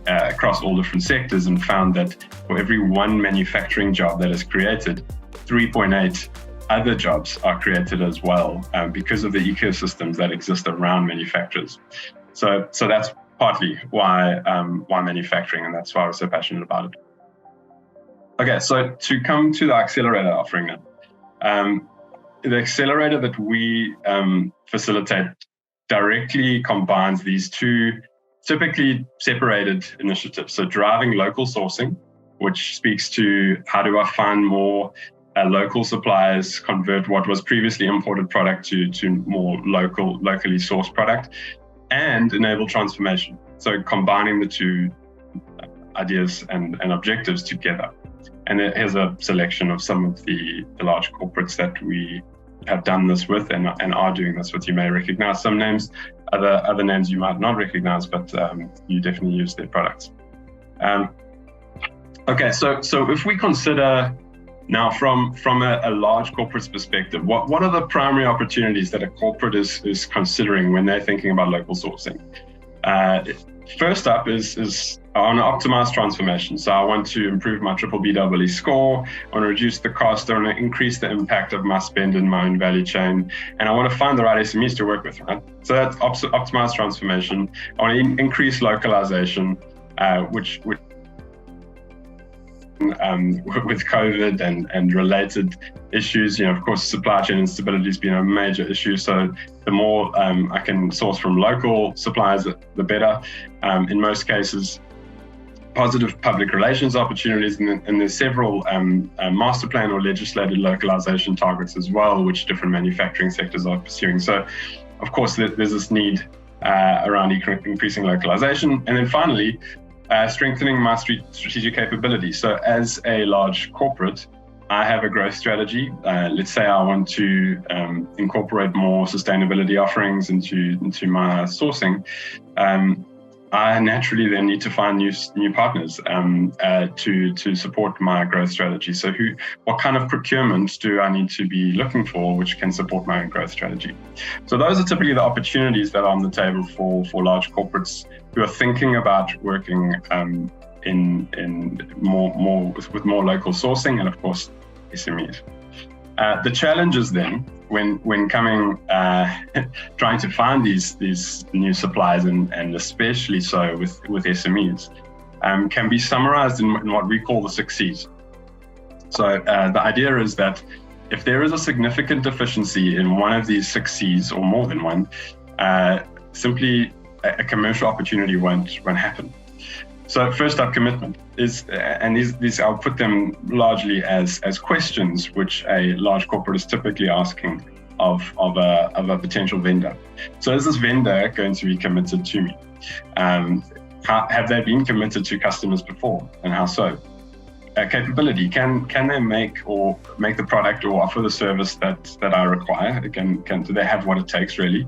across all different sectors and found that for every one manufacturing job that is created, 3.8 other jobs are created as well because of the ecosystems that exist around manufacturers. So that's partly why manufacturing, and that's why I was so passionate about it. Okay, so to come to the Accelerator offering now. The Accelerator that we facilitate directly combines these two typically separated initiatives. So driving local sourcing, which speaks to how do I find more local suppliers, convert what was previously imported product to more locally sourced product, and enable transformation. So combining the two ideas and objectives together. And here's a selection of some of the large corporates that we have done this with and are doing this with. You may recognize some names, other names you might not recognize, but you definitely use their products. Okay, so if we consider now from a large corporate's perspective, what are the primary opportunities that a corporate is considering when they're thinking about local sourcing? First up is on an optimized transformation. So I want to improve my BBBEE score, I want to reduce the cost, I want to increase the impact of my spend in my own value chain, and I want to find the right SMEs to work with, right? So that's optimized transformation. I want to increase localization, which with COVID and related issues, of course, supply chain instability has been a major issue. So the more I can source from local suppliers, the better. In most cases, positive public relations opportunities, and there's several master plan or legislated localization targets as well, which different manufacturing sectors are pursuing. So, of course, there's this need around increasing localization. And then finally, strengthening my strategic capability. So as a large corporate, I have a growth strategy. Let's say I want to incorporate more sustainability offerings into my sourcing. I naturally then need to find new partners to support my growth strategy. So what kind of procurement do I need to be looking for which can support my growth strategy? So those are typically the opportunities that are on the table for large corporates who are thinking about working in more with more local sourcing, and of course SMEs. The challenges then, when coming, trying to find these new suppliers, and especially so with SMEs, can be summarized in what we call the 6 Cs. So the idea is that if there is a significant deficiency in one of these 6 Cs, or more than one, simply a commercial opportunity won't happen. So first up, commitment is, and these I'll put them largely as questions which a large corporate is typically asking of a potential vendor. So is this vendor going to be committed to me? Have they been committed to customers before, and how so? Capability, can they make the product or offer the service that I require? Do they have what it takes really?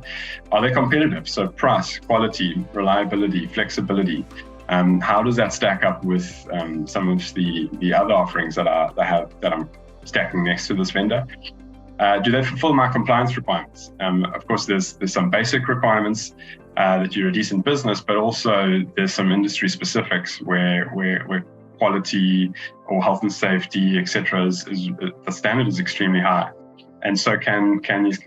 Are they competitive? So price, quality, reliability, flexibility. How does that stack up with some of the other offerings that I'm stacking next to this vendor? Do they fulfill my compliance requirements? Of course, there's some basic requirements that you're a decent business, but also there's some industry specifics where quality or health and safety, etc., the standard is extremely high. And so can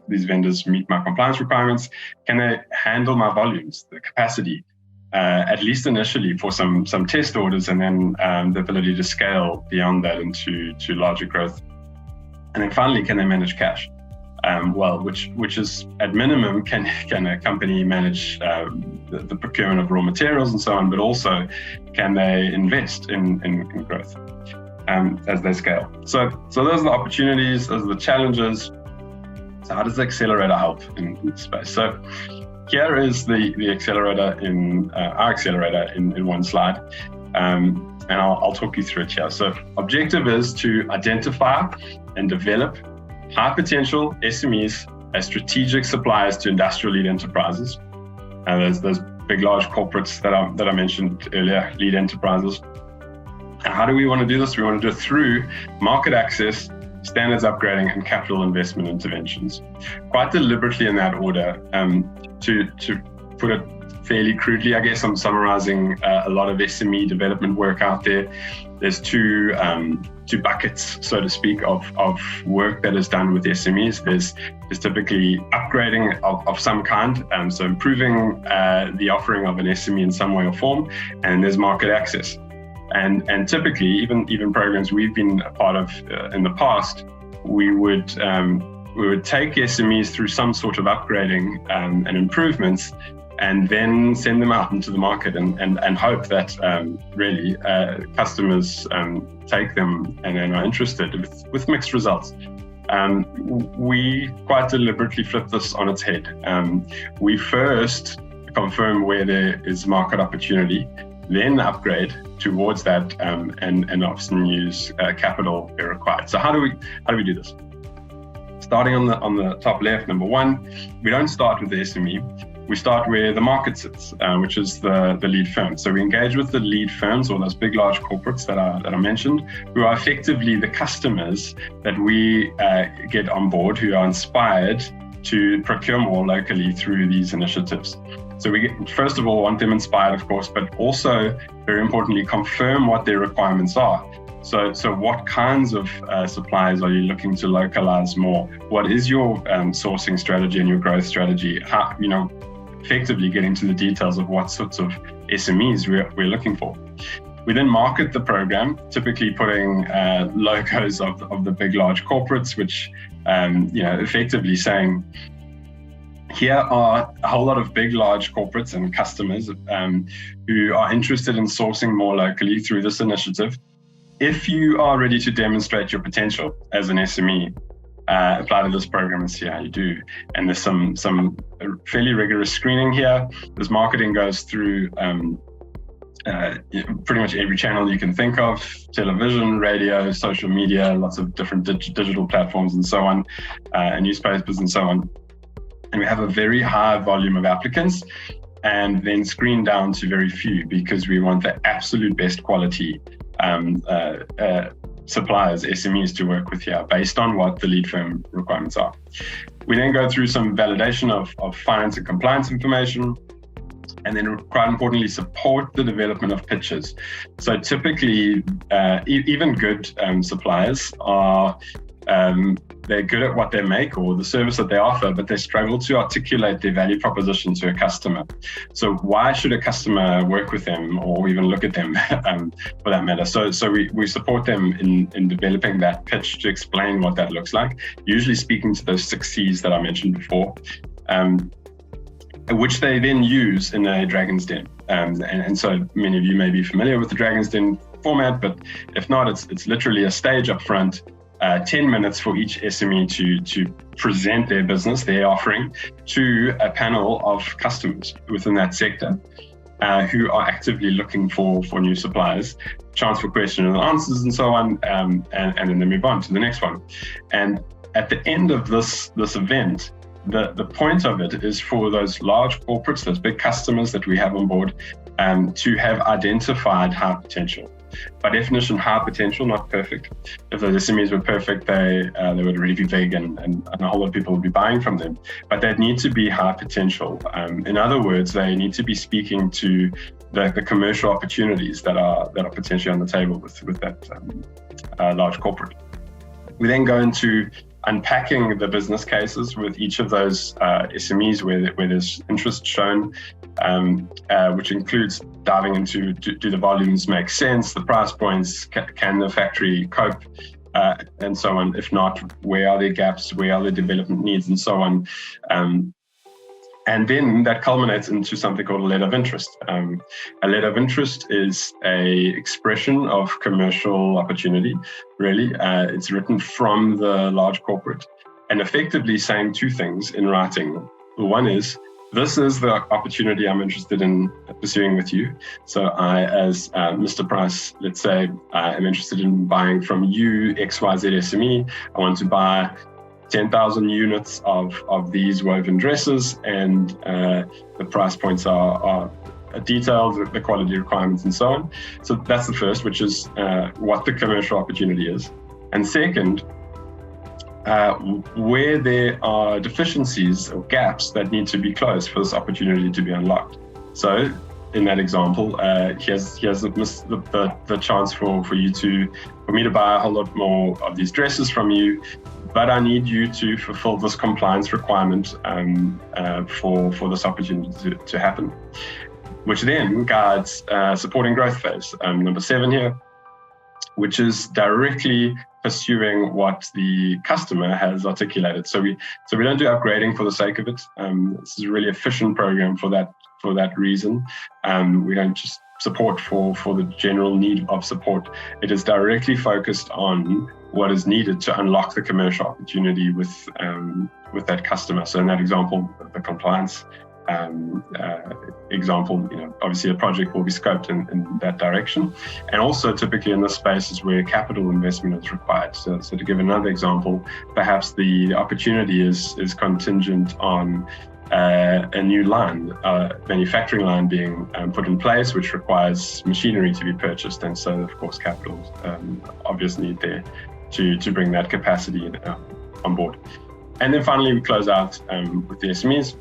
these vendors meet my compliance requirements? Can they handle my volumes, the capacity? At least initially for some test orders, and then the ability to scale beyond that into larger growth. And then finally, can they manage cash? Which is at minimum, can a company manage the procurement of raw materials and so on, but also can they invest in growth as they scale? So those are the opportunities, those are the challenges. So how does the accelerator help in this space? So here is the accelerator our accelerator in one slide, and I'll talk you through it here. So objective is to identify and develop high potential SMEs as strategic suppliers to industrial lead enterprises. And there's those big large corporates that I mentioned earlier, lead enterprises. And how do we want to do this? We want to do it through market access, standards upgrading, and capital investment interventions. Quite deliberately in that order. To put it fairly crudely, I guess I'm summarizing a lot of SME development work out there. There's two buckets, so to speak, of work that is done with SMEs. There's typically upgrading of some kind, so improving the offering of an SME in some way or form, and there's market access. And typically, even programs we've been a part of in the past, we would take SMEs through some sort of upgrading and improvements, and then send them out into the market and hope that really customers take them and are interested with mixed results. We quite deliberately flip this on its head. We first confirm where there is market opportunity, then upgrade towards that, and often use capital where required. So how do we do this? Starting on the top left, number one, we don't start with the SME. We start where the market sits, which is the lead firm. So we engage with the lead firms, or those big, large corporates that I mentioned, who are effectively the customers that we get on board, who are inspired to procure more locally through these initiatives. So we first of all want them inspired, of course, but also very importantly, confirm what their requirements are. So what kinds of suppliers are you looking to localize more? What is your sourcing strategy and your growth strategy? How, effectively getting to the details of what sorts of SMEs we're looking for. We then market the program, typically putting logos of the big, large corporates, which, effectively saying, here are a whole lot of big, large corporates and customers who are interested in sourcing more locally through this initiative. If you are ready to demonstrate your potential as an SME, apply to this program and see how you do. And there's some fairly rigorous screening here. This marketing goes through pretty much every channel you can think of: television, radio, social media, lots of different digital platforms and so on, and newspapers and so on. And we have a very high volume of applicants, and then screen down to very few, because we want the absolute best quality suppliers, SMEs, to work with here based on what the lead firm requirements are. We then go through some validation of finance and compliance information, and then, quite importantly, support the development of pitches. So typically, even good suppliers are they're good at what they make or the service that they offer, but they struggle to articulate their value proposition to a customer. So why should a customer work with them or even look at them for that matter? So we support them in developing that pitch to explain what that looks like, usually speaking to those 6 C's that I mentioned before, which they then use in a Dragon's Den. And so many of you may be familiar with the Dragon's Den format, but if not, it's literally a stage up front, 10 minutes for each SME to present their business, their offering, to a panel of customers within that sector who are actively looking for new suppliers, chance for questions and answers and so on, and then they move on to the next one. And at the end of this event, the point of it is for those large corporates, those big customers that we have on board, to have identified high potential. By definition, high potential, not perfect. If those SMEs were perfect, they would really be big and a whole lot of people would be buying from them. But they need to be high potential. In other words, they need to be speaking to the commercial opportunities that are potentially on the table with that large corporate. We then go into unpacking the business cases with each of those SMEs where there's interest shown, which includes diving into, do the volumes make sense, the price points, can the factory cope, and so on. If not, where are their gaps, where are the development needs, and so on. And then that culminates into something called a letter of interest. A letter of interest is a expression of commercial opportunity, really. It's written from the large corporate and effectively saying 2 things in writing. One is, this is the opportunity I'm interested in pursuing with you. So I, as Mr. Price, let's say, am interested in buying from you, XYZ SME. I want to buy 10,000 units of these woven dresses, and the price points are detailed, the quality requirements and so on. So that's the first, which is what the commercial opportunity is. And second, where there are deficiencies or gaps that need to be closed for this opportunity to be unlocked. So in that example, here's the chance for me to buy a whole lot more of these dresses from you, but I need you to fulfill this compliance requirement for this opportunity to happen, which then guides supporting growth phase, number 7 here, which is directly pursuing what the customer has articulated. So we don't do upgrading for the sake of it. This is a really efficient program for that reason. We don't just support for the general need of support. It is directly focused on what is needed to unlock the commercial opportunity with that customer. So in that example, the compliance example, obviously a project will be scoped in that direction. And also typically in this space is where capital investment is required. So to give another example, perhaps the opportunity is contingent on a new line, manufacturing line being put in place, which requires machinery to be purchased. And so, of course, capital obvious need there to bring that capacity on board. And then finally, we close out with the SMEs.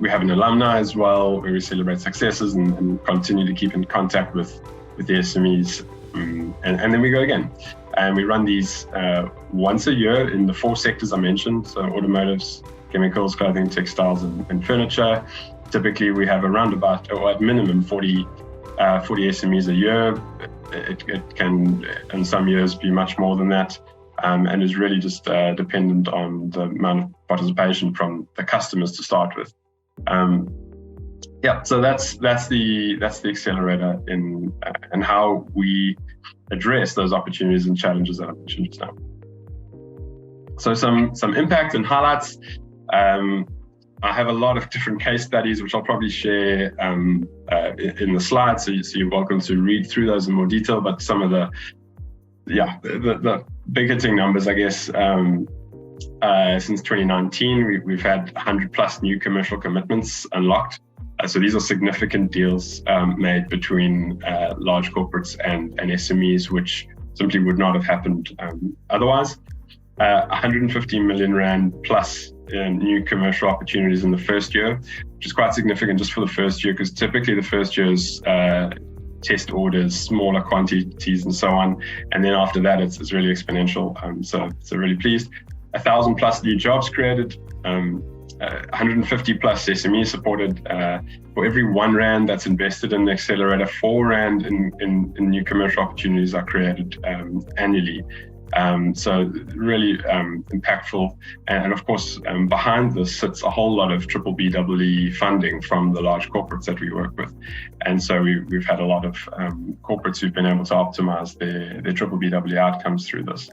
We have an alumni as well, where we celebrate successes and continue to keep in contact with the SMEs. And then we go again. And we run these once a year in the 4 sectors I mentioned, so automotives, chemicals, clothing, textiles, and furniture. Typically, we have around about, or at minimum, 40 SMEs a year. It can, in some years, be much more than that, and is really just dependent on the amount of participation from the customers to start with. So that's the accelerator and how we address those opportunities and challenges that I mentioned just now. So some impact and highlights. I have a lot of different case studies, which I'll probably share in the slides, so you're welcome to read through those in more detail. But some of the big hitting numbers, I guess, since 2019, we've had 100 plus new commercial commitments unlocked. So these are significant deals made between large corporates and SMEs, which simply would not have happened otherwise. 150 million rand plus new commercial opportunities in the first year, which is quite significant just for the first year, because typically the first year's test orders, smaller quantities and so on. And then after that, it's really exponential. So really pleased. 1,000 plus new jobs created, 150 plus SMEs supported. For every 1 rand that's invested in the accelerator, 4 rand in new commercial opportunities are created annually. So really impactful. And of course, behind this sits a whole lot of BBBEE funding from the large corporates that we work with. And so we've had a lot of corporates who've been able to optimize their BBBEE outcomes through this.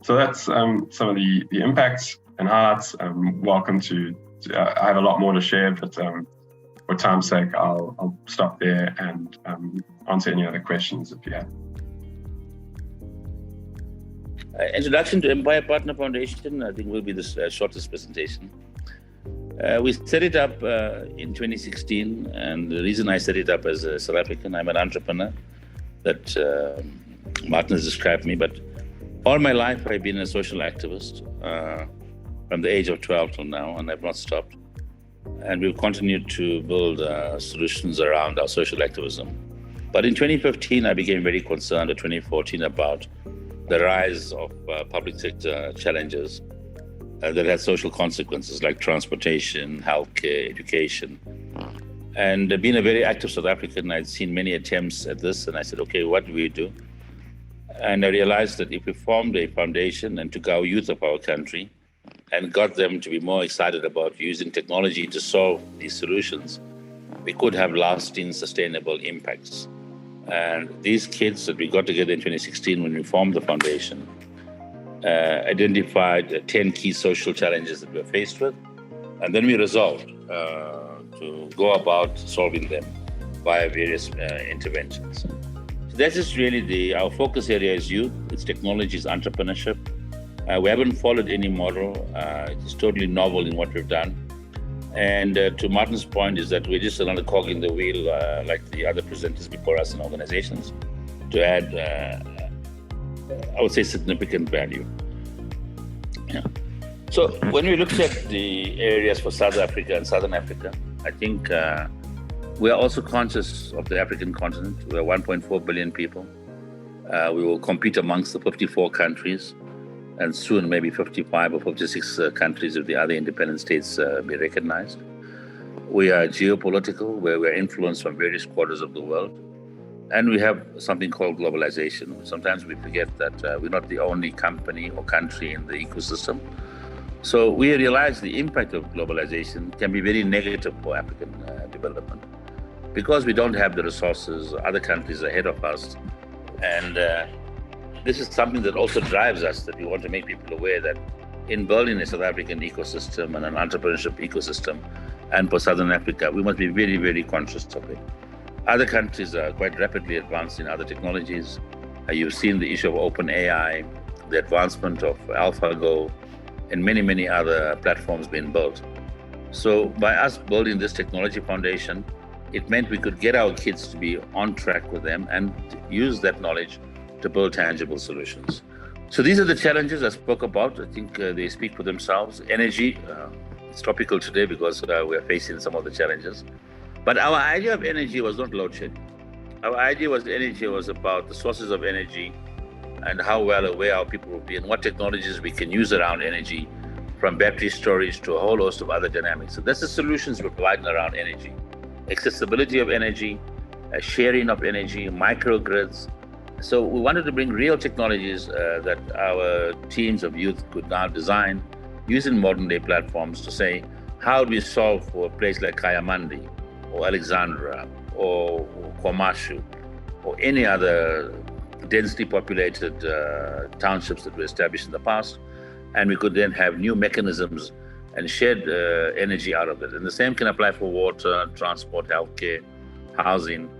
So that's some of the impacts and highlights. Welcome to I have a lot more to share, but for time's sake, I'll stop there and answer any other questions if you have. Introduction to Empire Partner Foundation, I think, will be the shortest presentation. We set it up in 2016, and the reason I set it up as a South African, I'm an entrepreneur that Martin has described me, but all my life I've been a social activist from the age of 12 till now, and I've not stopped. And we've continued to build solutions around our social activism. But in 2015, I became very concerned, or 2014, about the rise of public sector challenges that had social consequences like transportation, healthcare, education. And being a very active South African, I'd seen many attempts at this, and I said, okay, what do we do? And I realized that if we formed a foundation and took our youth of our country and got them to be more excited about using technology to solve these solutions, we could have lasting, sustainable impacts. And these kids that we got together in 2016 when we formed the foundation identified 10 key social challenges that we're faced with. And then we resolved to go about solving them via various interventions. So that's just really our focus area is youth, it's technology, it's entrepreneurship. We haven't followed any model. It's totally novel in what we've done. And to Martin's point is that we're just another cog in the wheel, like the other presenters before us in organizations, to add, I would say, significant value. Yeah. So when we looked at the areas for South Africa and Southern Africa, I think we are also conscious of the African continent. We are 1.4 billion people. We will compete amongst the 54 countries, and soon maybe 55 or 56 countries if the other independent states be recognized. We are geopolitical, where we're influenced from various quarters of the world. And we have something called globalization. Sometimes we forget that we're not the only company or country in the ecosystem. So we realize the impact of globalization can be very negative for African development, because we don't have the resources, other countries ahead of us. And this is something that also drives us, that we want to make people aware that in building a South African ecosystem and an entrepreneurship ecosystem, and for Southern Africa, we must be very, very conscious of it. Other countries are quite rapidly advanced in other technologies. You've seen the issue of open AI, the advancement of AlphaGo, and many, many other platforms being built. So by us building this technology foundation, it meant we could get our kids to be on track with them and use that knowledge to build tangible solutions. So these are the challenges I spoke about. I think they speak for themselves. Energy, it's topical today because we're facing some of the challenges. But our idea of energy was not load shedding. Our idea was energy was about the sources of energy and how well aware our people will be and what technologies we can use around energy, from battery storage to a whole host of other dynamics. So that's the solutions we're providing around energy. Accessibility of energy, sharing of energy, microgrids. So we wanted to bring real technologies that our teams of youth could now design using modern day platforms to say, how do we solve for a place like Kayamandi or Alexandra or Kwamashu or any other densely populated townships that were established in the past, and we could then have new mechanisms and shed energy out of it. And the same can apply for water, transport, healthcare, housing.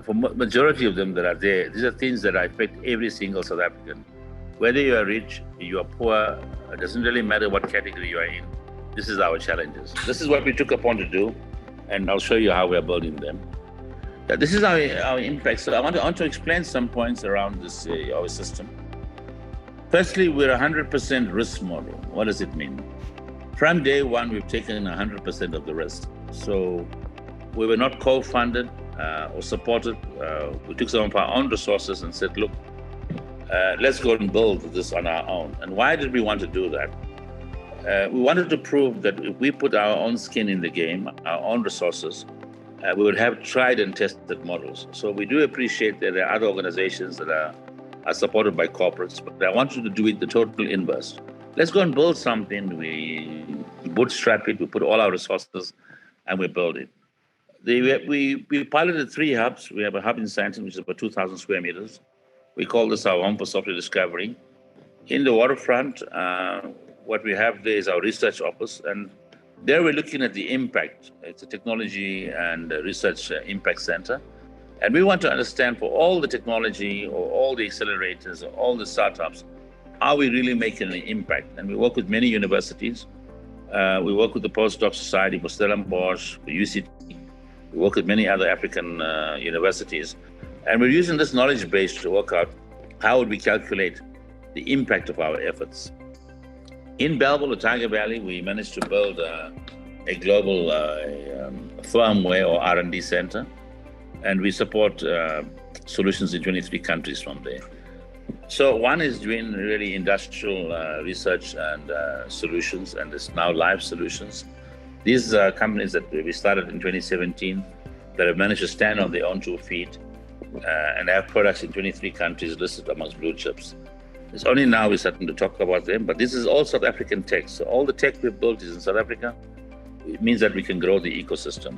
For majority of them that are there, these are things that affect every single South African. Whether you are rich, you are poor, it doesn't really matter what category you are in. This is our challenges. This is what we took upon to do, and I'll show you how we are building them. This is our impact. So I want to explain some points around this our system. Firstly, we're a 100% risk model. What does it mean? From day one, we've taken 100% of the risk. So we were not co-funded or supported. We took some of our own resources and said, look, let's go and build this on our own. And why did we want to do that? We wanted to prove that if we put our own skin in the game, our own resources, we would have tried and tested models. So we do appreciate that there are other organizations that are supported by corporates, but I want you to do it the total inverse. Let's go and build something. We bootstrap it, we put all our resources, and we build it. We piloted 3 hubs. We have a hub in Sandton, which is about 2,000 square meters. We call this our home for software discovery. In the waterfront, what we have there is our research office, and there we're looking at the impact. It's a technology and research impact center. And we want to understand for all the technology or all the accelerators or all the startups, are we really making an impact? And we work with many universities. We work with the Postdoc Society for Stellenbosch, for UCT. We work with many other African universities. And we're using this knowledge base to work out how would we calculate the impact of our efforts. In Bellville, the Tiger Valley, we managed to build a global firmware or R&D center, and we support solutions in 23 countries from there. So one is doing really industrial research and solutions, and it's now live solutions. These are companies that we started in 2017 that have managed to stand on their own 2 feet and have products in 23 countries listed amongst blue chips. It's only now we're starting to talk about them, but this is all South African tech. So all the tech we've built is in South Africa. It means that we can grow the ecosystem.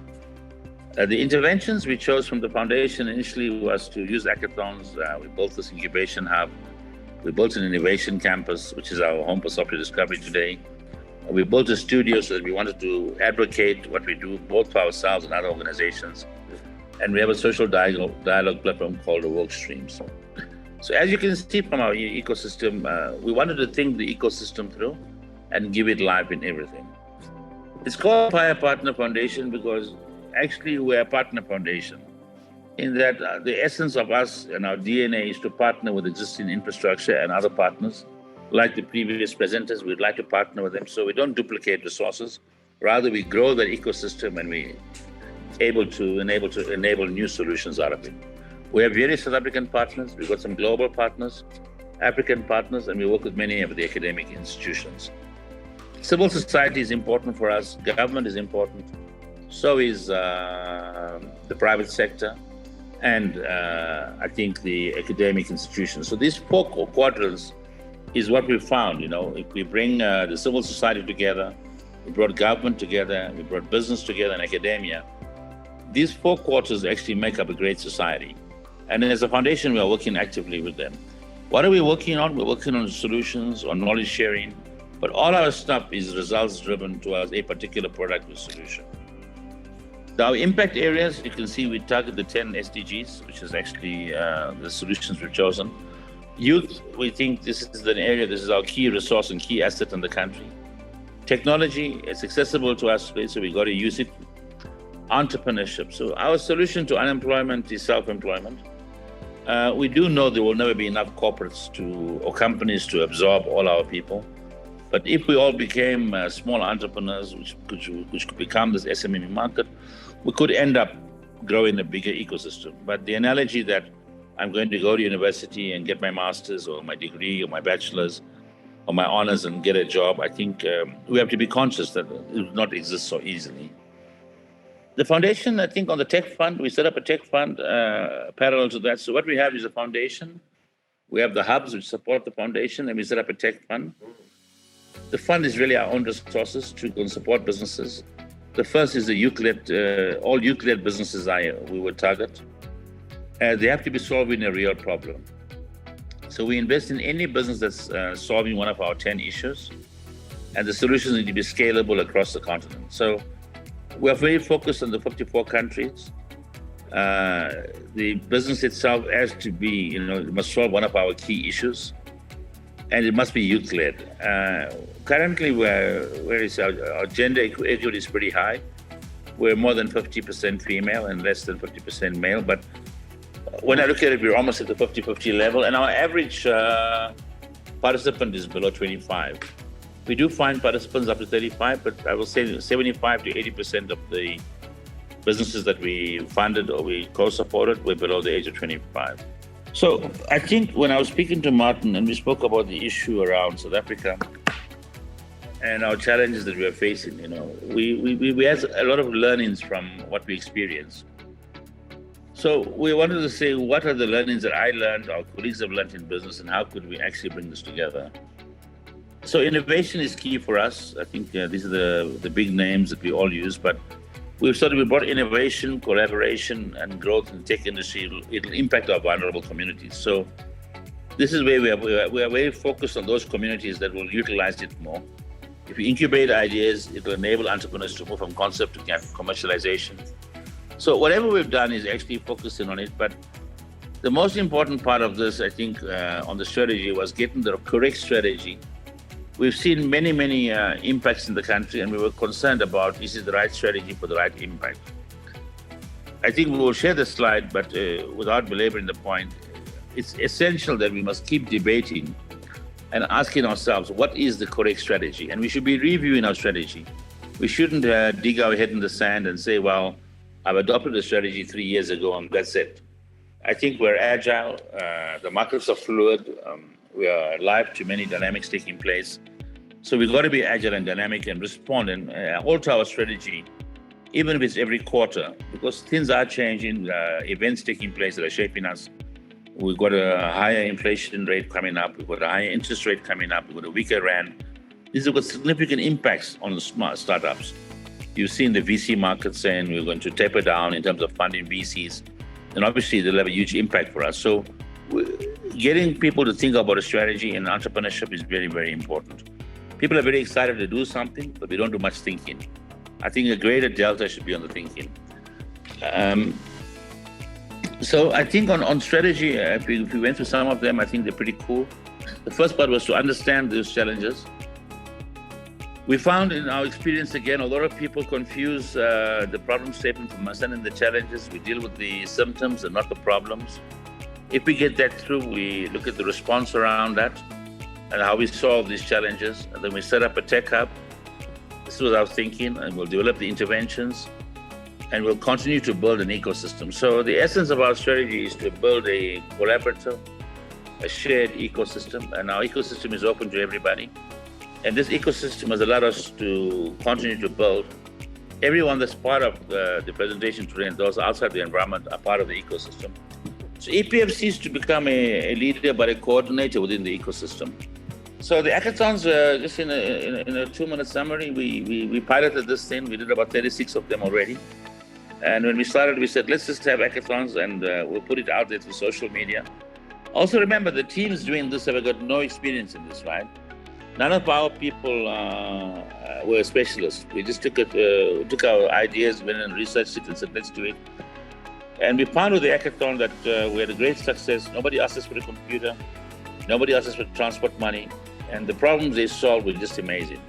The interventions we chose from the foundation initially was to use hackathons. We built this incubation hub. We built an innovation campus, which is our home for software discovery today. We built a studio so that we wanted to advocate what we do, both for ourselves and other organizations. And we have a social dialogue platform called the Work Streams. So as you can see from our ecosystem, we wanted to think the ecosystem through and give it life in everything. It's called Fire Partner Foundation because actually we're a partner foundation in that the essence of us and our DNA is to partner with existing infrastructure and other partners. Like the previous presenters, we'd like to partner with them so we don't duplicate resources. Rather, we grow the ecosystem and we able to enable new solutions out of it. We have various South African partners. We've got some global partners, African partners, and we work with many of the academic institutions. Civil society is important for us. Government is important. So is the private sector and I think the academic institutions. So these 4 quadrants is what we found. If we bring the civil society together, we brought government together, we brought business together and academia. These 4 quarters actually make up a great society. And as a foundation, we are working actively with them. What are we working on? We're working on solutions, on knowledge sharing, but all our stuff is results driven towards a particular product or solution. Our impact areas, you can see we target the 10 SDGs, which is actually the solutions we've chosen. Youth, we think this is an area, this is our key resource and key asset in the country. Technology, it's accessible to us, so we got to use it. Entrepreneurship, so our solution to unemployment is self-employment. We do know there will never be enough corporates or companies to absorb all our people. But if we all became small entrepreneurs, which could become this SME market, we could end up growing a bigger ecosystem. But the analogy that I'm going to go to university and get my master's or my degree or my bachelor's or my honors and get a job, I think we have to be conscious that it will not exist so easily. The foundation, I think on the tech fund, we set up a tech fund parallel to that. So what we have is a foundation. We have the hubs which support the foundation, and we set up a tech fund. The fund is really our own resources to support businesses. The first is the Euclid, all Euclid businesses we will target. They have to be solving a real problem. So we invest in any business that's solving one of our 10 issues, and the solutions need to be scalable across the continent. So we are very focused on the 54 countries. The business itself has to be, it must solve one of our key issues, and it must be Euclid. Currently, our gender equity is pretty high. We're more than 50% female and less than 50% male, but when I look at it, we're almost at the 50-50 level, and our average participant is below 25. We do find participants up to 35, but I will say 75 to 80% of the businesses that we funded or we co-supported were below the age of 25. So I think when I was speaking to Martin and we spoke about the issue around South Africa and our challenges that we are facing, we had a lot of learnings from what we experienced. So we wanted to say, what are the learnings that I learned, our colleagues have learned in business, and how could we actually bring this together? So innovation is key for us. I think these are the big names that we all use, but we brought innovation, collaboration, and growth in the tech industry. It'll impact our vulnerable communities. So this is where we are very focused on those communities that will utilize it more. If we incubate ideas, it will enable entrepreneurs to move from concept to commercialization. So whatever we've done is actually focusing on it. But the most important part of this, I think, on the strategy was getting the correct strategy. We've seen many impacts in the country, and we were concerned about, is it the right strategy for the right impact? I think we will share the slide, but without belaboring the point, it's essential that we must keep debating and asking ourselves, what is the correct strategy? And we should be reviewing our strategy. We shouldn't dig our head in the sand and say, well, I've adopted a strategy 3 years ago and that's it. I think we're agile, the markets are fluid, we are alive to many dynamics taking place. So we've got to be agile and dynamic and respond and alter our strategy, even if it's every quarter, because things are changing, events taking place that are shaping us. We've got a higher inflation rate coming up, we've got a higher interest rate coming up, we've got a weaker rand. These have got significant impacts on the smart startups. You've seen the VC market saying we're going to taper down in terms of funding VCs, and obviously they'll have a huge impact for us. So getting people to think about a strategy in entrepreneurship is very, very important. People are very excited to do something, but they don't do much thinking. I think a greater delta should be on the thinking. So I think on strategy, if we went through some of them, I think they're pretty cool. The first part was to understand those challenges. We found in our experience, again, a lot of people confuse the problem statement from understanding the challenges. We deal with the symptoms and not the problems. If we get that through, we look at the response around that and how we solve these challenges. And then we set up a tech hub. This was our thinking, and we'll develop the interventions, and we'll continue to build an ecosystem. So the essence of our strategy is to build a collaborative, a shared ecosystem, and our ecosystem is open to everybody. And this ecosystem has allowed us to continue to build. Everyone that's part of the presentation today and those outside the environment are part of the ecosystem. So EPF seeks to become a leader, but a coordinator within the ecosystem. So the hackathons, just in a 2-minute summary, we piloted this thing. We did about 36 of them already. And when we started, we said, let's just have hackathons and we'll put it out there through social media. Also remember, the teams doing this have got no experience in this, right? None of our people were specialists. We just took our ideas, went and researched it and said, let's do it. And we found with the hackathon that we had a great success. Nobody asked us for a computer. Nobody asked us for transport money. And the problems they solved were just amazing.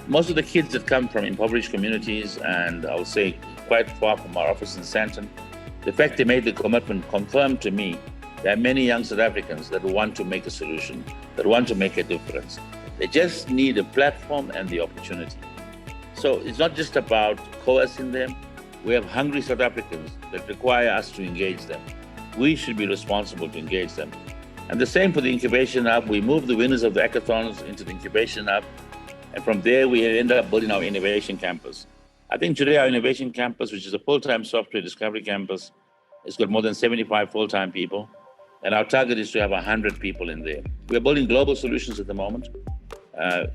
Most of the kids that come from impoverished communities, and I'll say quite far from our office in Sandton, the fact they made the commitment confirmed to me There are many young South Africans that want to make a solution, that want to make a difference. They just need a platform and the opportunity. So it's not just about coercing them. We have hungry South Africans that require us to engage them. We should be responsible to engage them. And the same for the Incubation Hub. We move the winners of the hackathons into the Incubation Hub. And from there, we end up building our Innovation Campus. I think today our Innovation Campus, which is a full-time software discovery campus, has got more than 75 full-time people. And our target is to have 100 people in there. We're building global solutions at the moment.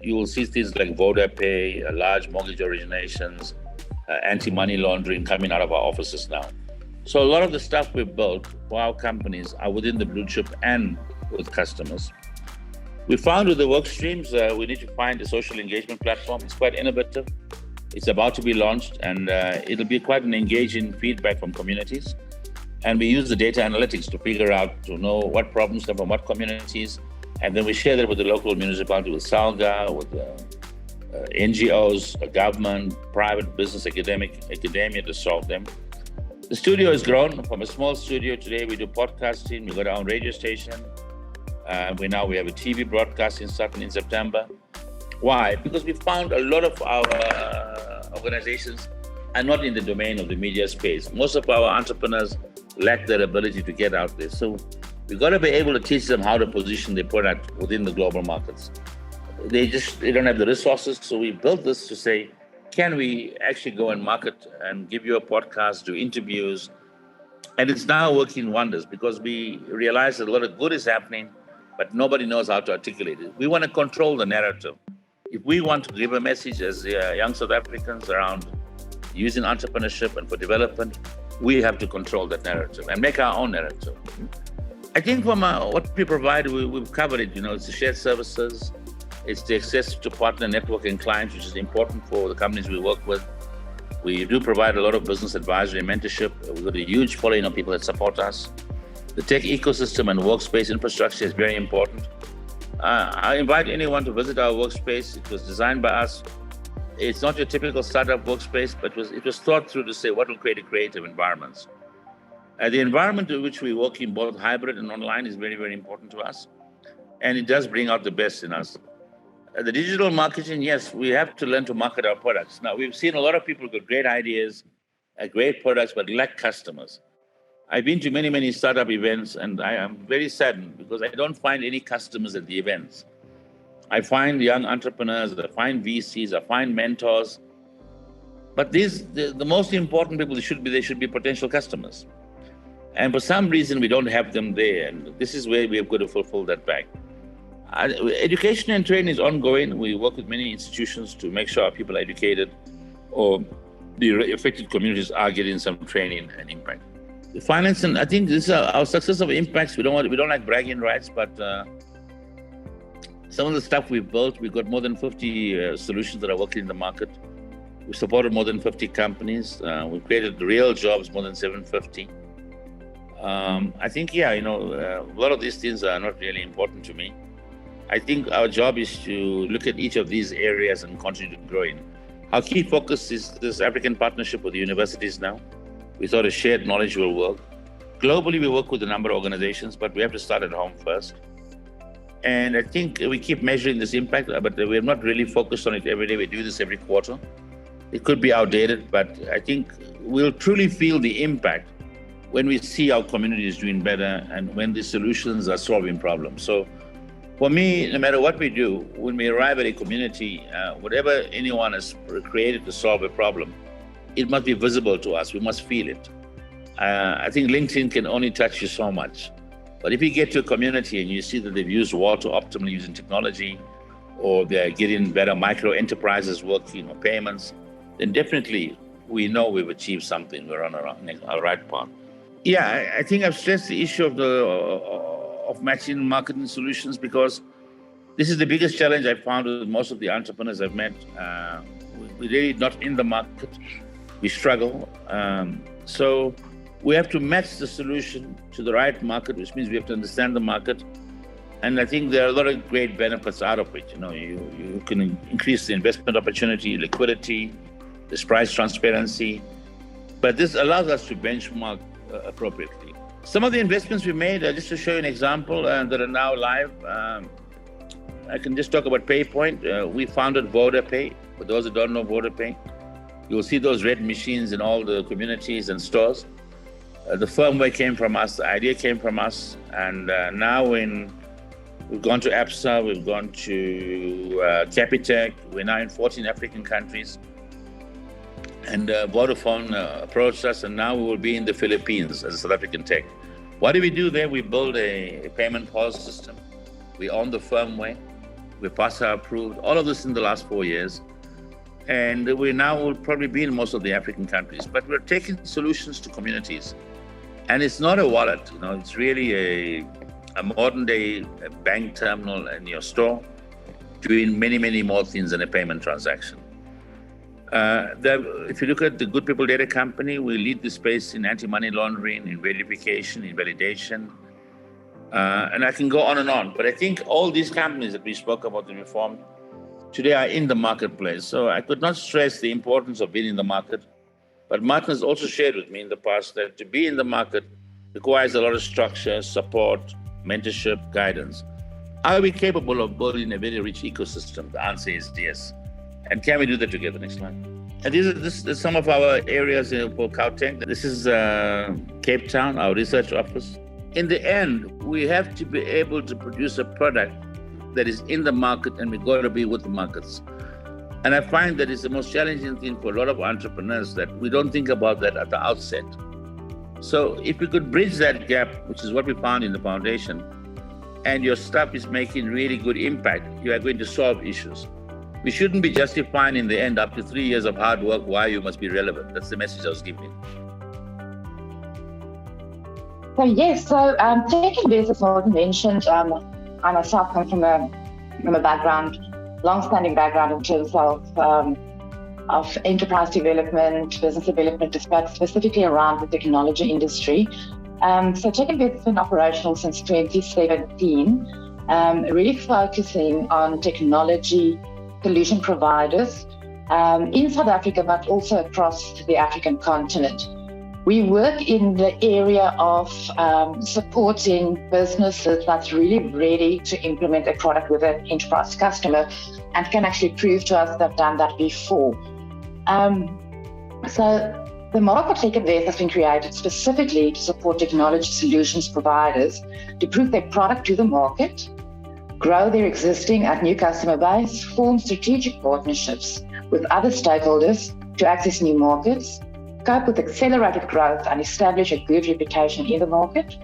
You will see things like VodaPay, large mortgage originations, anti-money laundering coming out of our offices now. So a lot of the stuff we've built for our companies are within the blue chip and with customers. We found with the work streams, we need to find a social engagement platform. It's quite innovative. It's about to be launched, and it'll be quite an engaging feedback from communities. And we use the data analytics to figure out, to know what problems come from what communities. And then we share that with the local municipality, with SALGA, with NGOs, the government, private business, academia to solve them. The studio has grown from a small studio. Today we do podcasting, we got our own radio station. We have a TV broadcasting starting in September. Why? Because we found a lot of our organizations are not in the domain of the media space. Most of our entrepreneurs lack that ability to get out there. So we've got to be able to teach them how to position their product within the global markets. They don't have the resources. So we built this to say, can we actually go and market and give you a podcast, do interviews? And it's now working wonders because we realize that a lot of good is happening, but nobody knows how to articulate it. We want to control the narrative. If we want to give a message as young South Africans around using entrepreneurship and for development, we have to control that narrative and make our own narrative. I think from what we provide, we've covered it. It's the shared services, it's the access to partner network and clients, which is important for the companies we work with. We do provide a lot of business advisory and mentorship. We've got a huge following of people that support us. The tech ecosystem and workspace infrastructure is very important. I invite anyone to visit our workspace. It was designed by us. It's not your typical startup workspace, but it was thought through to say what will create a creative environments. The environment in which we work in both hybrid and online is very, very important to us. And it does bring out the best in us. The digital marketing, yes, we have to learn to market our products. Now, we've seen a lot of people with great ideas, great products, but lack customers. I've been to many, many startup events, and I am very saddened because I don't find any customers at the events. I find young entrepreneurs, I find VCs, I find mentors. But the most important people they should be potential customers. And for some reason, we don't have them there. And this is where we have got to fulfill that back. Education and training is ongoing. We work with many institutions to make sure our people are educated or the affected communities are getting some training and impact. The finance, and I think this is our success of impacts. We don't like bragging rights, but some of the stuff we've built, we've got more than 50 solutions that are working in the market. We've supported more than 50 companies. We've created real jobs, more than 750. I think, a lot of these things are not really important to me. I think our job is to look at each of these areas and continue to grow in. Our key focus is this African partnership with the universities now. We thought a shared knowledge will work. Globally, we work with a number of organizations, but we have to start at home first. And I think we keep measuring this impact, but we're not really focused on it every day. We do this every quarter. It could be outdated, but I think we'll truly feel the impact when we see our communities doing better and when the solutions are solving problems. So for me, no matter what we do, when we arrive at a community, whatever anyone has created to solve a problem, it must be visible to us. We must feel it. I think LinkedIn can only touch you so much. But if you get to a community and you see that they've used water optimally using technology, or they're getting better micro enterprises working or payments, then definitely we know we've achieved something. We're on our right path. Yeah, I think I've stressed the issue of matching marketing solutions because this is the biggest challenge I've found with most of the entrepreneurs I've met. We're really not in the market. We struggle. So we have to match the solution to the right market, which means we have to understand the market. And I think there are a lot of great benefits out of it. You can increase the investment opportunity, liquidity, this price transparency. But this allows us to benchmark appropriately. Some of the investments we made, just to show you an example, that are now live. I can just talk about PayPoint. We founded VodaPay. For those who don't know VodaPay, you'll see those red machines in all the communities and stores. The firmware came from us, the idea came from us, and now we've gone to APSA, we've gone to Capitec, we're now in 14 African countries. And Vodafone approached us, and now we will be in the Philippines as a South African tech. What do we do there? We build a payment POS system. We own the firmware. We PASA approved, all of this in the last 4 years. And we now will probably be in most of the African countries, but we're taking solutions to communities. And it's not a wallet, it's really a modern day bank terminal in your store, doing many, many more things than a payment transaction. If you look at the Good People Data Company, we lead the space in anti-money laundering, in verification, in validation. And I can go on and on, but I think all these companies that we spoke about in Reform today are in the marketplace. So I could not stress the importance of being in the market. But Martin has also shared with me in the past that to be in the market requires a lot of structure, support, mentorship, guidance. Are we capable of building a very rich ecosystem? The answer is yes. And can we do that together? Next slide. And this is some of our areas for Gauteng. This is Cape Town, our research office. In the end, we have to be able to produce a product that is in the market, and we've got to be with the markets. And I find that it's the most challenging thing for a lot of entrepreneurs, that we don't think about that at the outset. So if we could bridge that gap, which is what we found in the foundation, and your stuff is making really good impact, you are going to solve issues. We shouldn't be justifying in the end, after 3 years of hard work, why you must be relevant. That's the message I was giving. Taking this, as Morgan mentioned, I myself come from a background, long-standing background in terms of enterprise development, business development, specifically around the technology industry. So Tech Invest has been operational since 2017, really focusing on technology solution providers in South Africa, but also across the African continent. We work in the area of supporting businesses that's really ready to implement a product with an enterprise customer and can actually prove to us they've done that before. So the model for Tech Invest has been created specifically to support technology solutions providers to prove their product to the market, grow their existing and new customer base, form strategic partnerships with other stakeholders to access new markets, cope with accelerated growth and establish a good reputation in the market.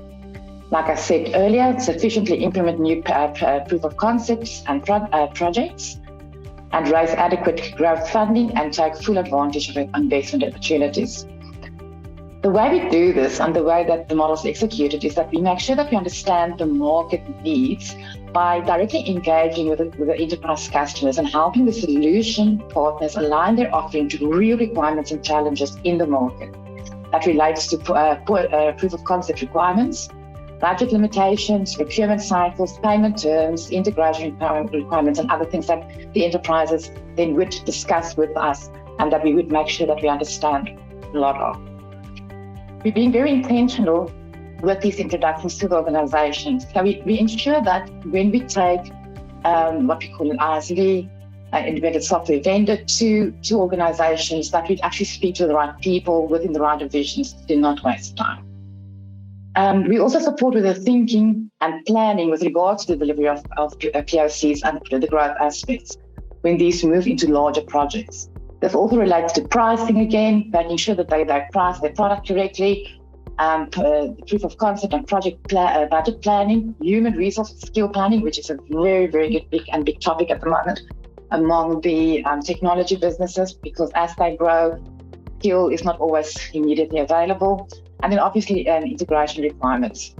Like I said earlier, sufficiently implement new proof of concepts and projects, and raise adequate growth funding and take full advantage of investment opportunities. The way we do this and the way that the model is executed is that we make sure that we understand the market needs by directly engaging with the enterprise customers and helping the solution partners align their offering to real requirements and challenges in the market. That relates to proof of concept requirements, budget limitations, procurement cycles, payment terms, integration requirements, and other things that the enterprises then would discuss with us and that we would make sure that we understand a lot of. We're being very intentional with these introductions to the organizations. So we ensure that when we take what we call an ISV, independent software vendor, to organizations, that we actually speak to the right people within the right divisions to not waste time. We also support with the thinking and planning with regards to the delivery of POCs and the growth aspects when these move into larger projects. This also relates to pricing again, making sure that they price their product correctly, proof of concept and project budget planning, human resource skill planning, which is a very, very big topic at the moment among the technology businesses, because as they grow, skill is not always immediately available. And then obviously integration requirements.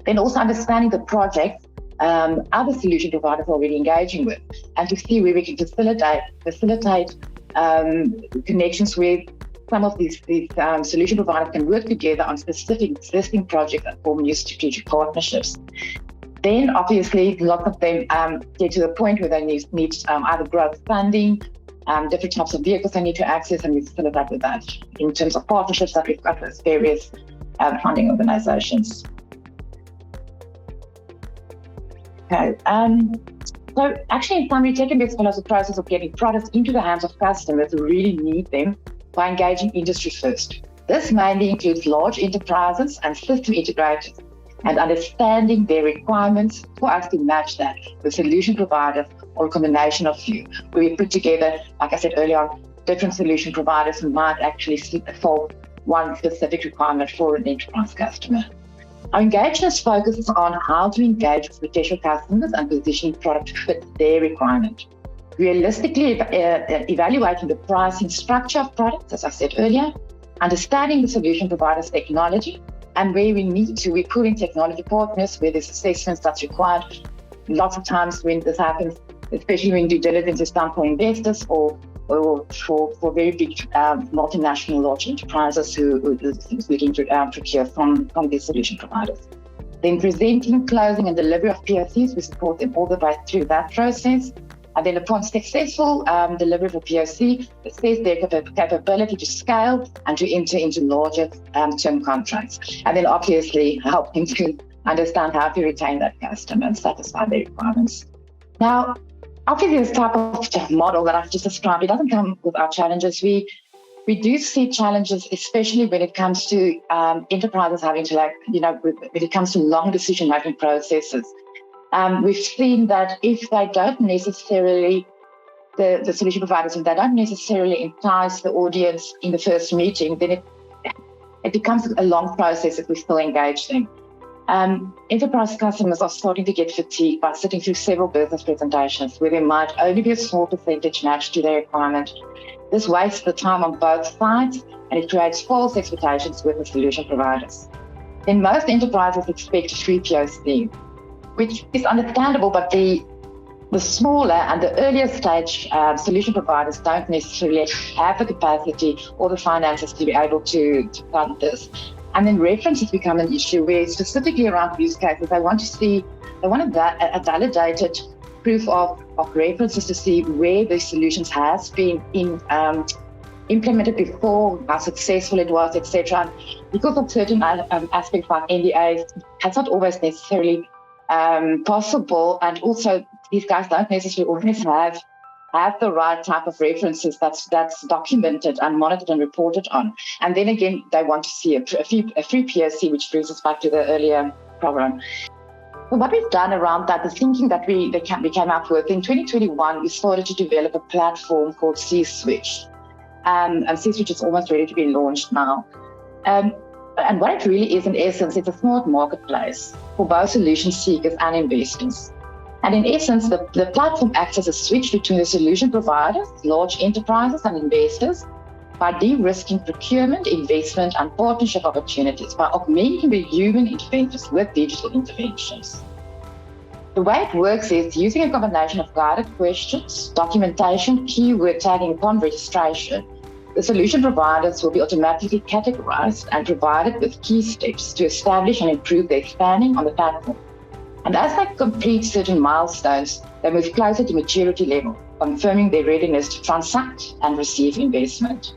Then also understanding the project, other solution providers are already engaging with, and to see where we can facilitate connections with some of these solution providers can work together on specific existing projects and form new strategic partnerships. Then obviously lots of them get to the point where they need either growth funding, different types of vehicles they need to access, and we facilitate with that in terms of partnerships that we've got with various funding organizations. Okay. So actually, in summary, Tech Invest follows the process of getting products into the hands of customers who really need them by engaging industry first. This mainly includes large enterprises and system integrators, and understanding their requirements for us to match that with solution providers or a combination of few, where we put together, like I said earlier on, different solution providers who might actually solve one specific requirement for an enterprise customer. Our engagement focuses on how to engage with potential customers and positioning product to fit their requirement. Realistically evaluating the pricing structure of products, as I said earlier, understanding the solution provider's technology, and where we need to, we pull in technology partners where there's assessments that's required. Lots of times when this happens, especially when due diligence is done for investors or for very big multinational large enterprises who looking to procure from these solution providers. Then presenting, closing and delivery of POCs, we support them all the way through that process. And then upon successful delivery of a POC, assess their capability to scale and to enter into larger term contracts. And then obviously help them to understand how to retain that customer and satisfy their requirements. Now, obviously this type of model that I've just described, it doesn't come without challenges. We do see challenges, especially when it comes to enterprises having to when it comes to long decision-making processes. We've seen that if they don't necessarily, the solution providers, if they don't necessarily entice the audience in the first meeting, then it becomes a long process if we still engage them. Enterprise customers are starting to get fatigued by sitting through several business presentations where there might only be a small percentage matched to their requirement. This wastes the time on both sides and it creates false expectations with the solution providers. Then most enterprises expect a free POC, which is understandable, but the smaller and the earlier stage solution providers don't necessarily have the capacity or the finances to be able to fund this. And then references become an issue where specifically around use cases, they want a validated proof of references to see where the solutions has been implemented before, how successful it was, etc. Because of certain aspects like NDAs, that's not always necessarily possible, and also these guys don't necessarily always have the right type of references that's documented and monitored and reported on. And then again, they want to see a free POC, which brings us back to the earlier problem. So what we've done around that, the thinking that we came up with, in 2021, we started to develop a platform called C-Switch. And C-Switch is almost ready to be launched now. And what it really is, in essence, it's a smart marketplace for both solution seekers and investors. And in essence, the platform acts as a switch between the solution providers, large enterprises and investors by de-risking procurement, investment and partnership opportunities by augmenting the human interventions with digital interventions. The way it works is using a combination of guided questions, documentation, keyword tagging upon registration. The solution providers will be automatically categorized and provided with key steps to establish and improve their standing on the platform. And as they complete certain milestones, they move closer to maturity level, confirming their readiness to transact and receive investment.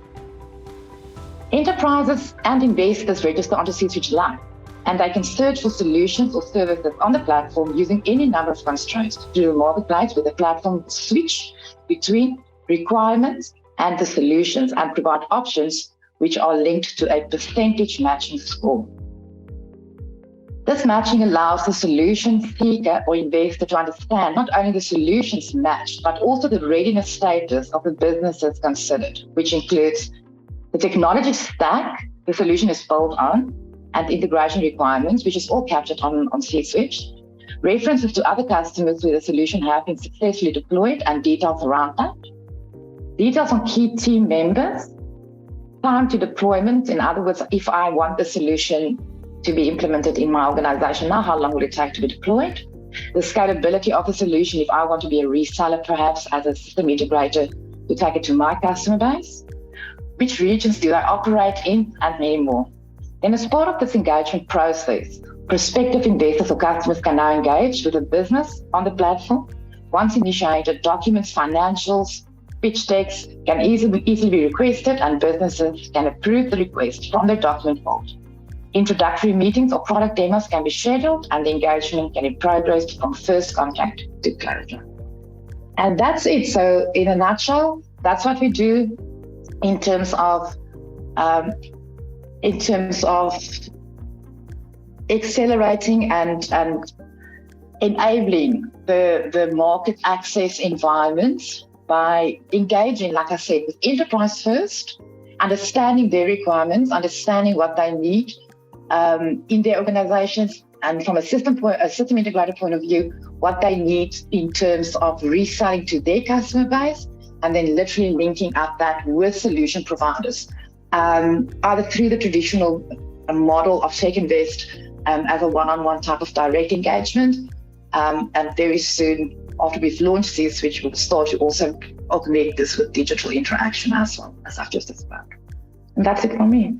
Enterprises and investors register onto C-Switch Live, and they can search for solutions or services on the platform using any number of constraints through the marketplace, where the platform will switch between requirements and the solutions and provide options which are linked to a percentage matching score. This matching allows the solution seeker or investor to understand not only the solutions matched, but also the readiness status of the businesses considered, which includes the technology stack the solution is built on, and integration requirements, which is all captured on C-Switch, references to other customers where the solution have been successfully deployed and details around that, details on key team members, time to deployment. In other words, if I want the solution to be implemented in my organization now, how long will it take to be deployed? The scalability of the solution, if I want to be a reseller, perhaps as a system integrator to take it to my customer base. Which regions do they operate in, and many more. Then as part of this engagement process, prospective investors or customers can now engage with a business on the platform. Once initiated, documents, financials, pitch decks can easily be requested, and businesses can approve the request from their document vault. Introductory meetings or product demos can be scheduled, and the engagement can be progressed from first contact to closure. And that's it. So in a nutshell, that's what we do in terms of accelerating and enabling the market access environments by engaging, like I said, with enterprise first, understanding their requirements, understanding what they need in their organizations, and from a system integrator point of view, what they need in terms of reselling to their customer base, and then literally linking up that with solution providers, either through the traditional model of Tech Invest as a one-on-one type of direct engagement, and very soon, after we've launched this, which will start to also augment this with digital interaction as well, as I've just described. And that's it for me.